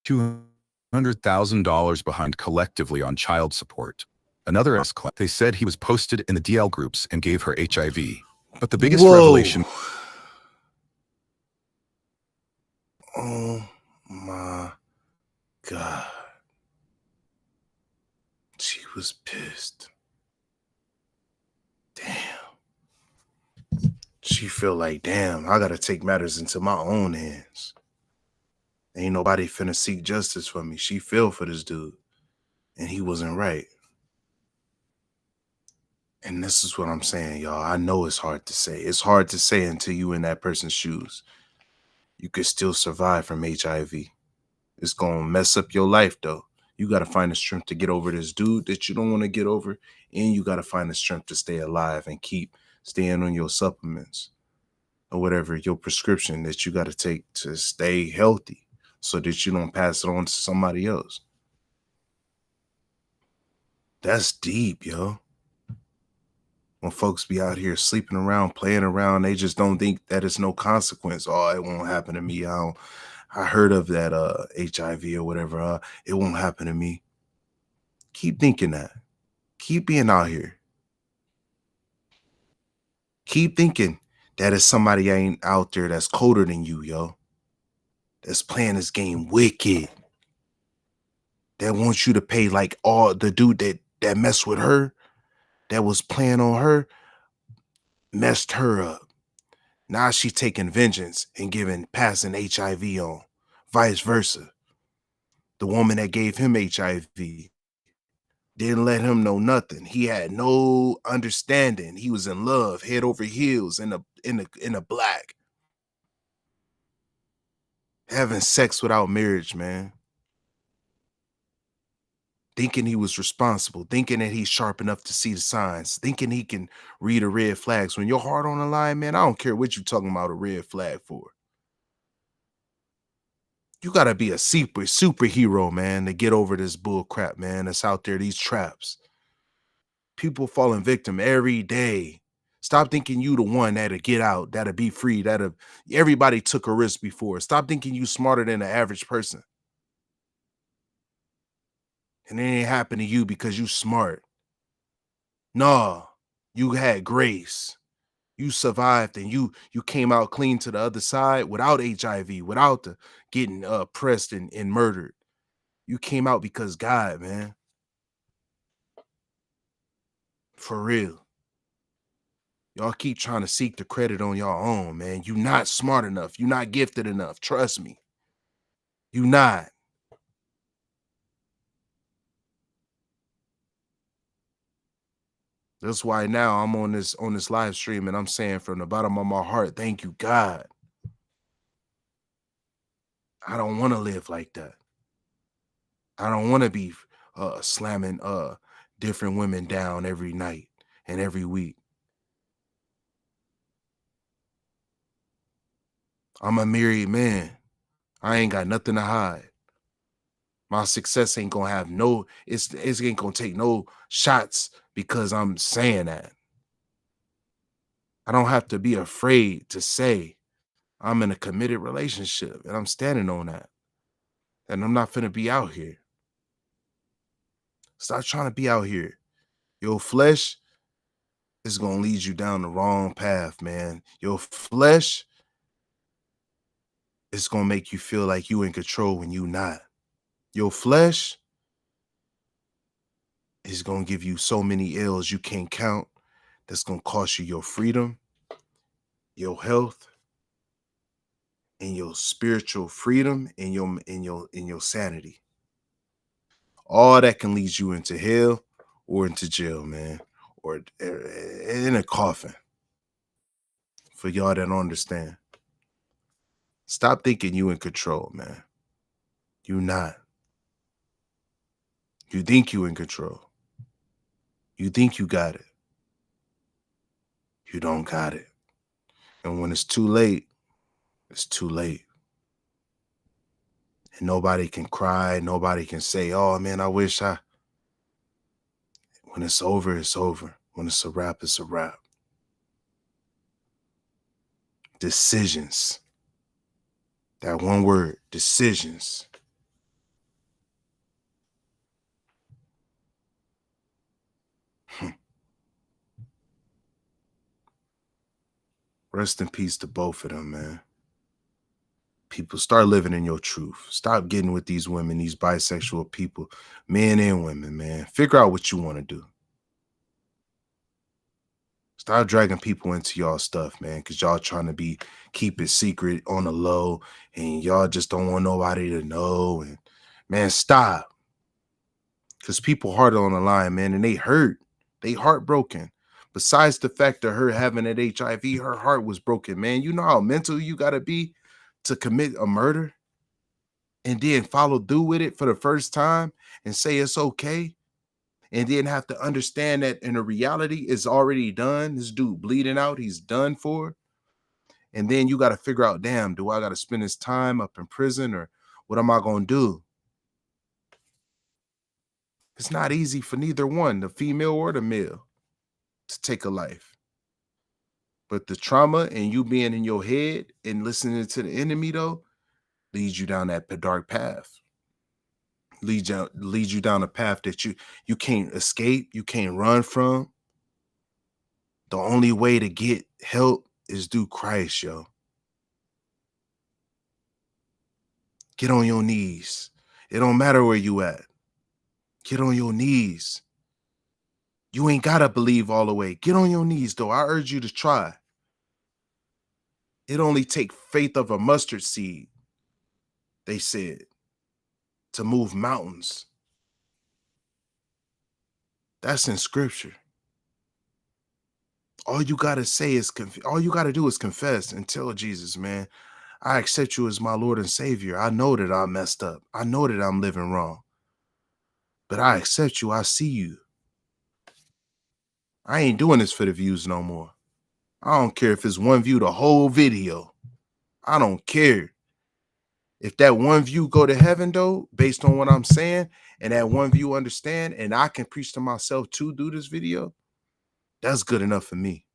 $200,000 behind collectively on child support. Another claim, they said he was posted in the DL groups and gave her HIV. But the biggest revelation... Oh my God. She was pissed. Damn. She feel like, damn, I gotta take matters into my own hands. Ain't nobody finna seek justice for me. She feel for this dude. And he wasn't right. And this is what I'm saying, y'all. I know it's hard to say. It's hard to say until you in that person's shoes. You could still survive from HIV. It's gonna mess up your life, though. You gotta find the strength to get over this dude that you don't want to get over. And you gotta find the strength to stay alive and keep staying on your supplements or whatever, your prescription that you gotta take to stay healthy so that you don't pass it on to somebody else. That's deep, yo. When folks be out here sleeping around, playing around, they just don't think that it's no consequence. Oh, it won't happen to me. I heard of that HIV or whatever. It won't happen to me. Keep thinking that. Keep being out here. Keep thinking that it's somebody ain't out there that's colder than you, yo. that's playing this game wicked, that wants you to pay like all the dude that messed with her, that was playing on her, messed her up. Now she's taking vengeance and passing HIV on, vice versa. The woman that gave him HIV didn't let him know nothing. He had no understanding. He was in love, head over heels, in a black. Having sex without marriage, man. Thinking he was responsible, thinking that he's sharp enough to see the signs, thinking he can read the red flags. When your heart on the line, man, I don't care what you're talking about a red flag for. You gotta be a superhero, man, to get over this bull crap, man, that's out there, these traps. People falling victim every day. Stop thinking you the one that'll get out, that'll be free, everybody took a risk before. Stop thinking you smarter than the average person. And it ain't happen to you because you smart. Nah, you had grace. You survived and you came out clean to the other side without HIV, without the getting oppressed and murdered. You came out because God, man. For real. Y'all keep trying to seek the credit on your own, man. You not smart enough. You not gifted enough. Trust me. You not. That's why now I'm on this live stream and I'm saying from the bottom of my heart, thank you, God. I don't want to live like that. I don't want to be slamming different women down every night and every week. I'm a married man. I ain't got nothing to hide. My success ain't gonna have it ain't gonna take no shots because I'm saying that. I don't have to be afraid to say I'm in a committed relationship and I'm standing on that. And I'm not finna be out here. Stop trying to be out here. Your flesh is gonna lead you down the wrong path, man. Your flesh is gonna make you feel like you in control when you not. Your flesh is gonna give you so many ills you can't count. That's gonna cost you your freedom, your health, and your spiritual freedom, and your sanity. All that can lead you into hell or into jail, man, or in a coffin. For y'all that don't understand, stop thinking you in control, man. You not. You think you in control. You think you got it. You don't got it. And when it's too late, it's too late. And nobody can cry. Nobody can say, oh, man, I wish I. When it's over, it's over. When it's a wrap, it's a wrap. Decisions. That one word, decisions. Rest in peace to both of them, man. People, start living in your truth. Stop getting with these women, these bisexual people, men and women, man. Figure out what you want to do. Stop dragging people into y'all stuff, man, because y'all trying to keep it secret on the low, and y'all just don't want nobody to know. And man, stop. Because people heart on the line, man, and they hurt. They heartbroken. Besides the fact of her having that HIV, her heart was broken, man. You know how mental you got to be to commit a murder and then follow through with it for the first time and say it's okay, and then have to understand that in a reality it's already done. This dude bleeding out, he's done for. And then you got to figure out, damn, do I got to spend this time up in prison, or what am I going to do? It's not easy for neither one, the female or the male, to take a life. But the trauma and you being in your head and listening to the enemy, though, leads you down that dark path. Leads you down a path that you can't escape, you can't run from. The only way to get help is through Christ, yo. Get on your knees. It don't matter where you at. Get on your knees. You ain't gotta believe all the way. Get on your knees, though. I urge you to try. It only take faith of a mustard seed, they said, to move mountains. That's in scripture. All you gotta say is, all you gotta do is confess and tell Jesus, man, I accept you as my Lord and Savior. I know that I messed up. I know that I'm living wrong. But I accept you. I see you. I ain't doing this for the views no more. I don't care if it's one view the whole video. I don't care. If that one view go to heaven, though, based on what I'm saying, and that one view understand, and I can preach to myself to do this video, that's good enough for me.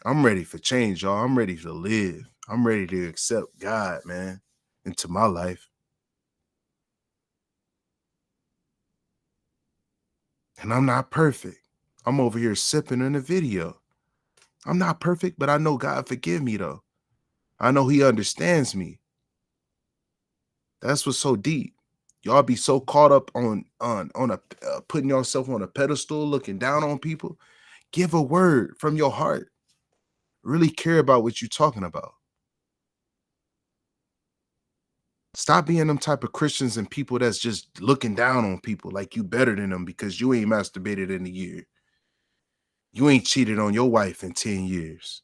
I'm ready for change, y'all. I'm ready to live. I'm ready to accept God, man, into my life. And I'm not perfect. I'm over here sipping in the video. I'm not perfect, but I know God forgive me, though. I know he understands me. That's what's so deep. Y'all be so caught up on putting yourself on a pedestal, looking down on people. Give a word from your heart. Really care about what you're talking about. Stop being them type of Christians and people that's just looking down on people like you better than them because you ain't masturbated in a year. You ain't cheated on your wife in 10 years.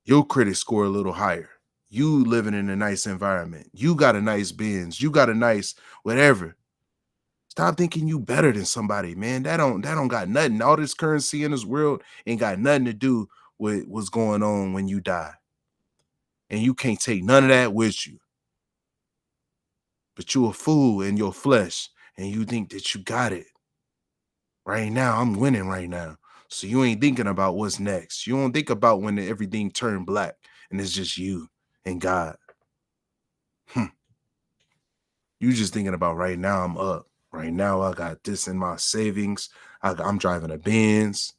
Your credit score a little higher. You living in a nice environment. You got a nice Benz. You got a nice whatever. Stop thinking you better than somebody, man. That don't got nothing. All this currency in this world ain't got nothing to do with what's going on when you die. And you can't take none of that with you. But you a fool in your flesh, and you think that you got it. Right now, I'm winning right now. So you ain't thinking about what's next. You don't think about when everything turned black and it's just you and God. You just thinking about right now I'm up. Right now I got this in my savings. I'm driving a Benz.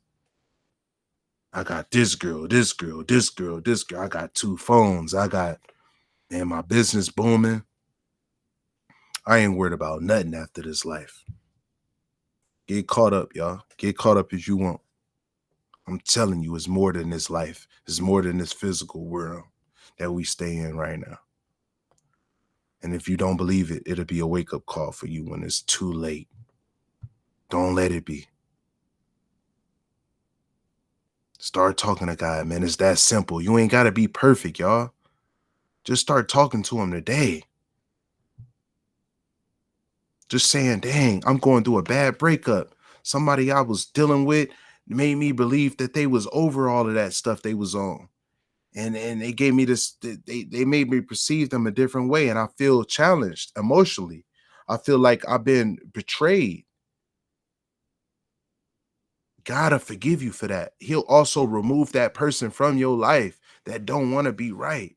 I got this girl, this girl, this girl, this girl. I got 2 phones. I got, man, my business booming. I ain't worried about nothing after this life. Get caught up, y'all. Get caught up as you want. I'm telling you, it's more than this life. It's more than this physical world that we stay in right now. And if you don't believe it, it'll be a wake-up call for you when it's too late. Don't let it be. Start talking to God, man. It's that simple. You ain't got to be perfect, y'all. Just start talking to him today. Just saying, dang, I'm going through a bad breakup. Somebody I was dealing with made me believe that they was over all of that stuff they was on. And they gave me this, they made me perceive them a different way. And I feel challenged emotionally. I feel like I've been betrayed. Gotta forgive you for that. He'll also remove that person from your life that don't want to be right.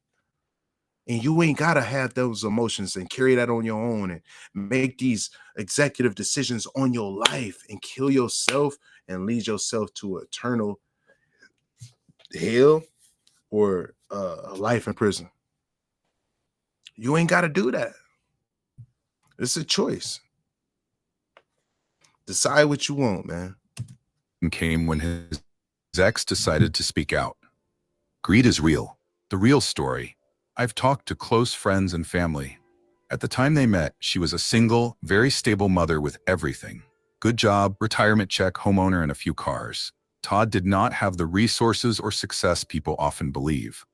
And you ain't got to have those emotions and carry that on your own and make these executive decisions on your life and kill yourself and lead yourself to eternal hell or a life in prison. You ain't got to do that. It's a choice. Decide what you want, man. Came when his ex decided to speak out. Greed is real. The real story. I've talked to close friends and family. At the time they met, she was a single, very stable mother with everything. Good job, retirement check, homeowner, and a few cars. Todd did not have the resources or success people often believe.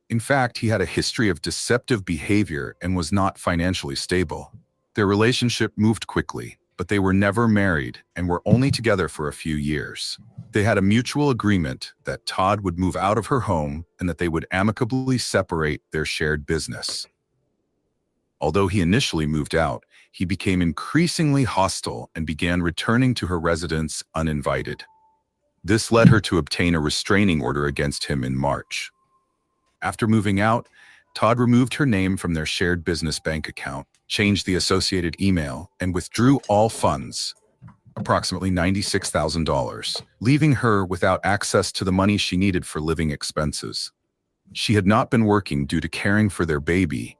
In fact, he had a history of deceptive behavior and was not financially stable. Their relationship moved quickly, but they were never married and were only together for a few years. They had a mutual agreement that Todd would move out of her home and that they would amicably separate their shared business. Although he initially moved out, he became increasingly hostile and began returning to her residence uninvited. This led her to obtain a restraining order against him in March. After moving out, Todd removed her name from their shared business bank account, changed the associated email, and withdrew all funds, approximately $96,000, leaving her without access to the money she needed for living expenses. She had not been working due to caring for their baby,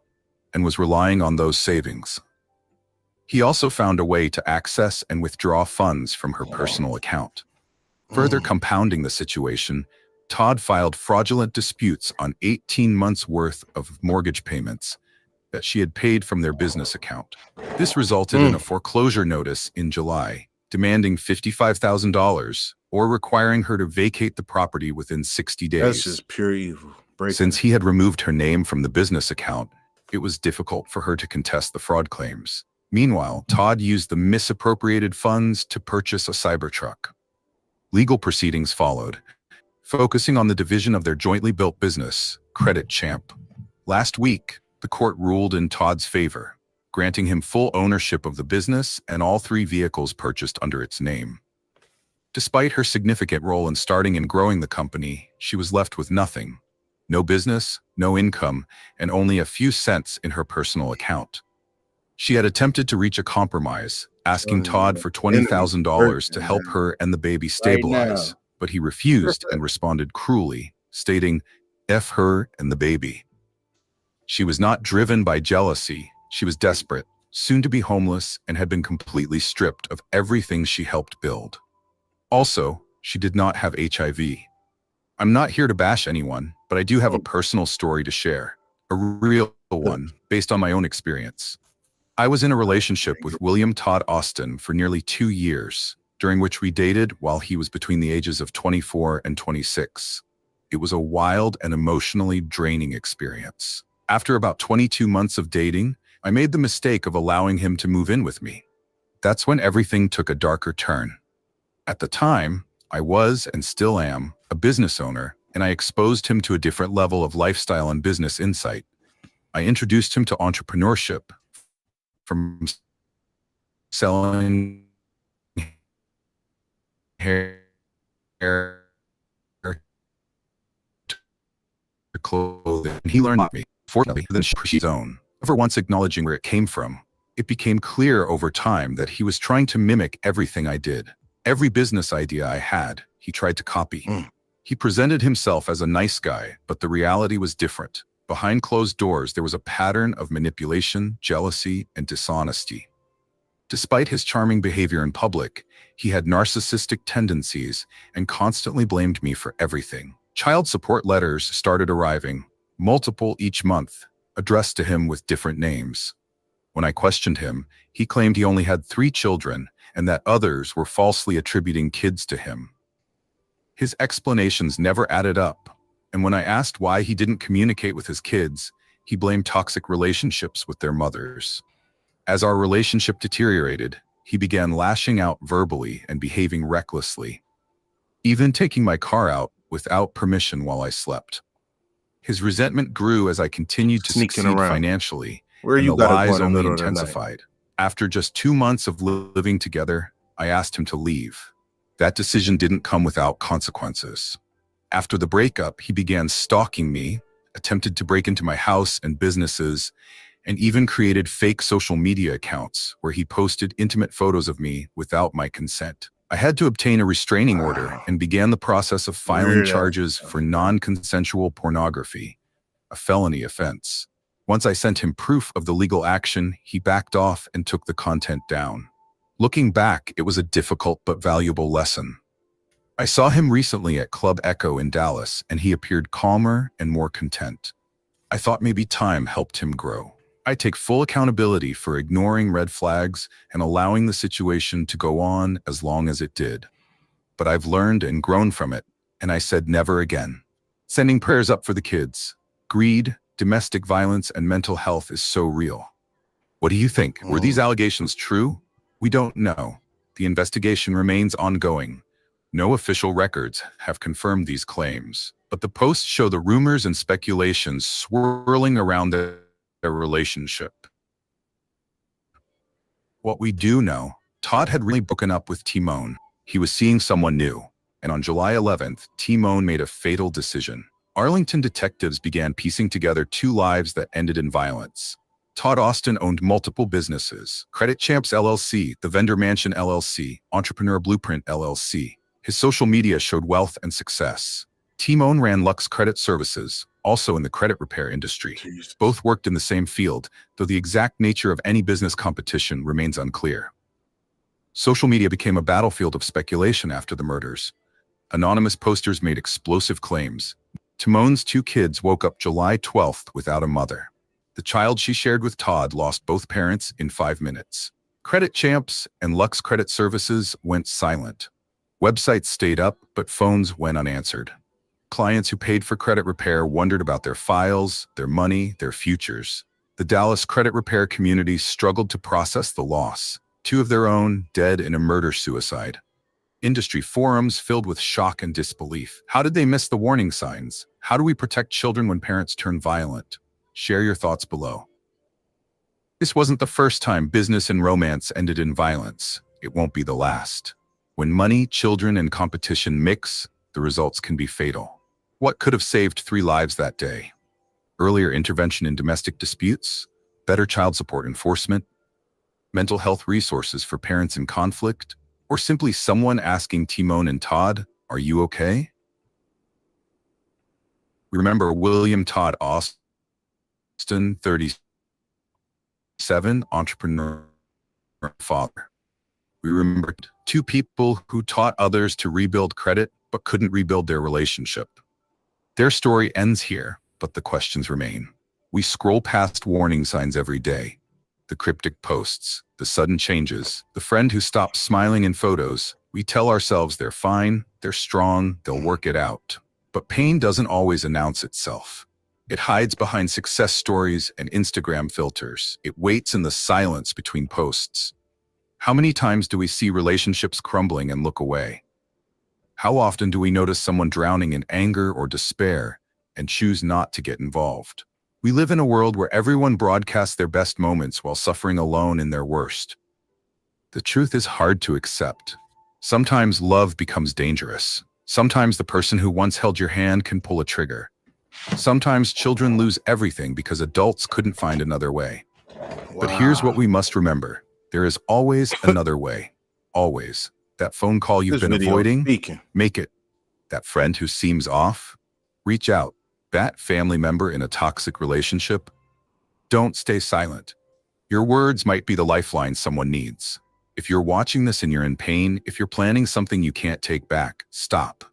and was relying on those savings. He also found a way to access and withdraw funds from her personal account. Further compounding the situation, Todd filed fraudulent disputes on 18 months' worth of mortgage payments that she had paid from their business account. This resulted in a foreclosure notice in July, demanding $55,000 or requiring her to vacate the property within 60 days. That's just pure evil. Since he had removed her name from the business account, it was difficult for her to contest the fraud claims. Meanwhile, Todd used the misappropriated funds to purchase a Cybertruck. Legal proceedings followed, focusing on the division of their jointly built business, Credit Champ. Last week, the court ruled in Todd's favor, granting him full ownership of the business and all 3 vehicles purchased under its name. Despite her significant role in starting and growing the company, she was left with nothing. No business, no income, and only a few cents in her personal account. She had attempted to reach a compromise, asking Todd for $20,000 to help her and the baby stabilize, but he refused and responded cruelly, stating, "F her and the baby." She was not driven by jealousy. She was desperate, soon to be homeless, and had been completely stripped of everything she helped build. Also, she did not have HIV. I'm not here to bash anyone, but I do have a personal story to share, a real one based on my own experience. I was in a relationship with William Todd Austin for nearly 2 years, during which we dated while he was between the ages of 24 and 26. It was a wild and emotionally draining experience. After about 22 months of dating, I made the mistake of allowing him to move in with me. That's when everything took a darker turn. At the time, I was, and still am, a business owner, and I exposed him to a different level of lifestyle and business insight. I introduced him to entrepreneurship, from selling hair to clothing. He learned about me, fortunately, than his own. Never once acknowledging where it came from, it became clear over time that he was trying to mimic everything I did. Every business idea I had, he tried to copy. He presented himself as a nice guy, but the reality was different. Behind closed doors, there was a pattern of manipulation, jealousy, and dishonesty. Despite his charming behavior in public, he had narcissistic tendencies and constantly blamed me for everything. Child support letters started arriving, multiple each month, addressed to him with different names. When I questioned him, he claimed he only had 3 children and that others were falsely attributing kids to him. His explanations never added up, and when I asked why he didn't communicate with his kids, he blamed toxic relationships with their mothers. As our relationship deteriorated, he began lashing out verbally and behaving recklessly, even taking my car out without permission while I slept. His resentment grew as I continued to Sneaking succeed around. financially, Where and you the gotta go lies in the only middle of the night? intensified. After just 2 months of living together, I asked him to leave. That decision didn't come without consequences. After the breakup, he began stalking me, attempted to break into my house and businesses, and even created fake social media accounts where he posted intimate photos of me without my consent. I had to obtain a restraining order and began the process of filing Weirdo. charges for non-consensual pornography, a felony offense. Once I sent him proof of the legal action, he backed off and took the content down. Looking back, it was a difficult but valuable lesson. I saw him recently at Club Echo in Dallas, and he appeared calmer and more content. I thought maybe time helped him grow. I take full accountability for ignoring red flags and allowing the situation to go on as long as it did. But I've learned and grown from it, and I said never again. Sending prayers up for the kids. Greed, domestic violence, and mental health is so real. What do you think? Were these allegations true? We don't know. The investigation remains ongoing. No official records have confirmed these claims, but the posts show the rumors and speculations swirling around their relationship. What we do know, Todd had really broken up with Timon. He was seeing someone new, and on July 11th, Timon made a fatal decision. Arlington detectives began piecing together 2 lives that ended in violence. Todd Austin owned multiple businesses: Credit Champs LLC, The Vendor Mansion LLC, Entrepreneur Blueprint LLC. His social media showed wealth and success. Timon ran Lux Credit Services, also in the credit repair industry. Both worked in the same field, though the exact nature of any business competition remains unclear. Social media became a battlefield of speculation after the murders. Anonymous posters made explosive claims. Timon's 2 kids woke up July 12th without a mother. The child she shared with Todd lost both parents in 5 minutes. Credit Champs and Lux Credit Services went silent. Websites stayed up, but phones went unanswered. Clients who paid for credit repair wondered about their files, their money, their futures. The Dallas credit repair community struggled to process the loss. 2 of their own dead in a murder-suicide. Industry forums filled with shock and disbelief. How did they miss the warning signs? How do we protect children when parents turn violent? Share your thoughts below. This wasn't the first time business and romance ended in violence. It won't be the last. When money, children, and competition mix, the results can be fatal. What could have saved 3 lives that day? Earlier intervention in domestic disputes? Better child support enforcement? Mental health resources for parents in conflict? Or simply someone asking Timon and Todd, "Are you okay?" We remember William Todd Austin, 37, entrepreneur, father. We remember 2 people who taught others to rebuild credit but couldn't rebuild their relationship. Their story ends here, but the questions remain. We scroll past warning signs every day. The cryptic posts, the sudden changes, the friend who stops smiling in photos. We tell ourselves they're fine, they're strong, they'll work it out. But pain doesn't always announce itself. It hides behind success stories and Instagram filters. It waits in the silence between posts. How many times do we see relationships crumbling and look away? How often do we notice someone drowning in anger or despair and choose not to get involved? We live in a world where everyone broadcasts their best moments while suffering alone in their worst. The truth is hard to accept. Sometimes love becomes dangerous. Sometimes the person who once held your hand can pull a trigger. Sometimes children lose everything because adults couldn't find another way. But here's what we must remember. There is always another way. Always. That phone call you've been avoiding, make it. That friend who seems off, reach out. That family member in a toxic relationship, don't stay silent. Your words might be the lifeline someone needs. If you're watching this and you're in pain, if you're planning something you can't take back, stop.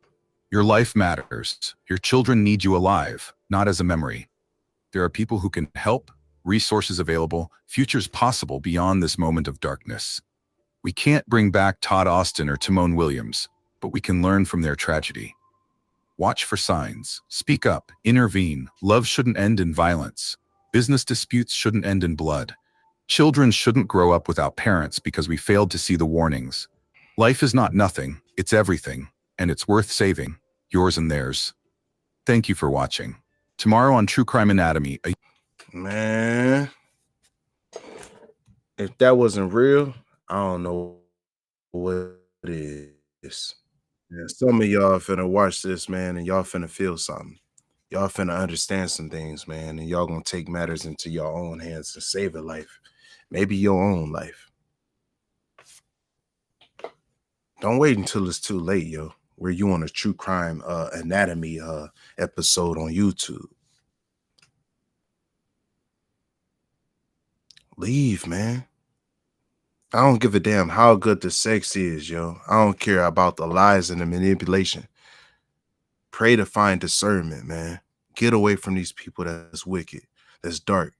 Your life matters. Your children need you alive, not as a memory. There are people who can help, resources available, futures possible beyond this moment of darkness. We can't bring back Todd Austin or Timon Williams, but we can learn from their tragedy. Watch for signs. Speak up. Intervene. Love shouldn't end in violence. Business disputes shouldn't end in blood. Children shouldn't grow up without parents because we failed to see the warnings. Life is not nothing. It's everything. And it's worth saving. Yours and theirs. Thank you for watching. Tomorrow on True Crime Anatomy. Man, if that wasn't real, I don't know what it is. Yeah, some of y'all finna watch this, man, and y'all finna feel something. Y'all finna understand some things, man, and y'all gonna take matters into your own hands and save a life. Maybe your own life. Don't wait until it's too late, yo. Where you on a True Crime Anatomy episode on YouTube. Leave, man. I don't give a damn how good the sex is, yo. I don't care about the lies and the manipulation. Pray to find discernment, man. Get away from these people that's wicked, that's dark,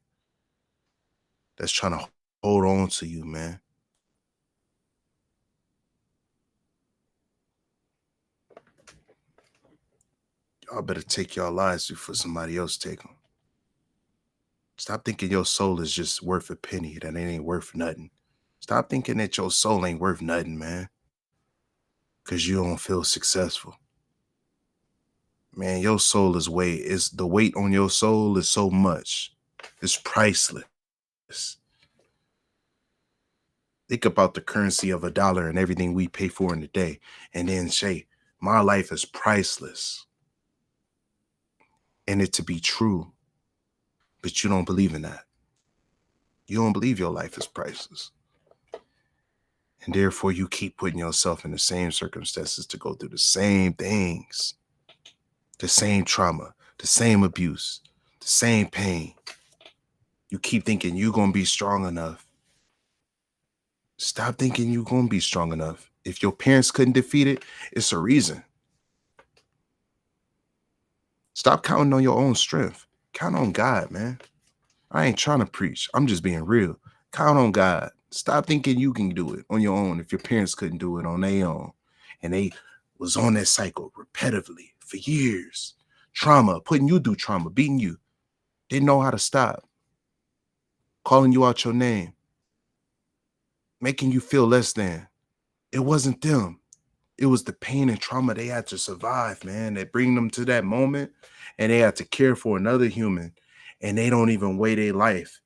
that's trying to hold on to you, man. Y'all better take y'all lives before somebody else take them. Stop thinking your soul is just worth a penny, that it ain't worth nothing. Stop thinking that your soul ain't worth nothing, man. Because you don't feel successful. Man, your soul is the weight on your soul is so much. It's priceless. Think about the currency of $1 and everything we pay for in a day. And then say, my life is priceless. And it to be true. But you don't believe in that. You don't believe your life is priceless. And therefore, you keep putting yourself in the same circumstances to go through the same things. The same trauma, the same abuse, the same pain. You keep thinking you're going to be strong enough. Stop thinking you're going to be strong enough. If your parents couldn't defeat it, it's a reason. Stop counting on your own strength. Count on God, man. I ain't trying to preach. I'm just being real. Count on God. Stop thinking you can do it on your own if your parents couldn't do it on their own. And they was on that cycle repetitively for years. Trauma, putting you through trauma, beating you. Didn't know how to stop. Calling you out your name. Making you feel less than. It wasn't them. It was the pain and trauma they had to survive, man. They bring them to that moment and they had to care for another human. And they don't even weigh their life.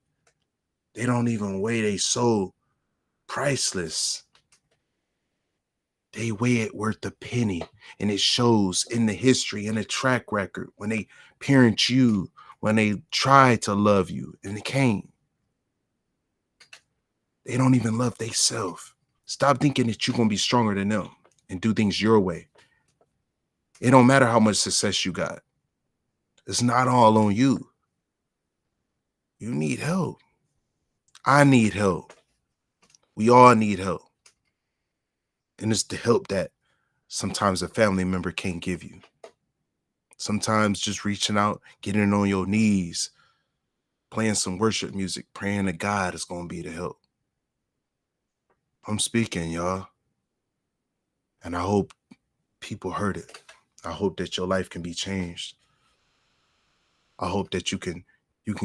They don't even weigh their soul. Priceless. They weigh it worth a penny. And it shows in the history and the track record when they parent you, when they try to love you and they can't. They don't even love themselves. Stop thinking that you're going to be stronger than them and do things your way. It don't matter how much success you got. It's not all on you. You need help. I need help. We all need help. And it's the help that sometimes a family member can't give you. Sometimes just reaching out, getting on your knees, playing some worship music, praying to God is going to be the help. I'm speaking, y'all. And I hope people heard it. I hope that your life can be changed. I hope that you can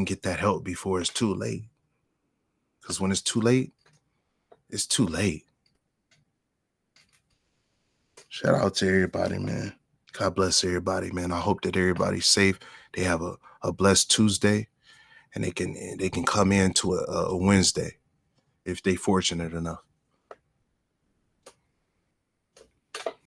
get that help before it's too late. Because when it's too late, it's too late. Shout out to everybody, man. God bless everybody, man. I hope that everybody's safe. They have a blessed Tuesday, and they can come into a Wednesday if they fortunate enough.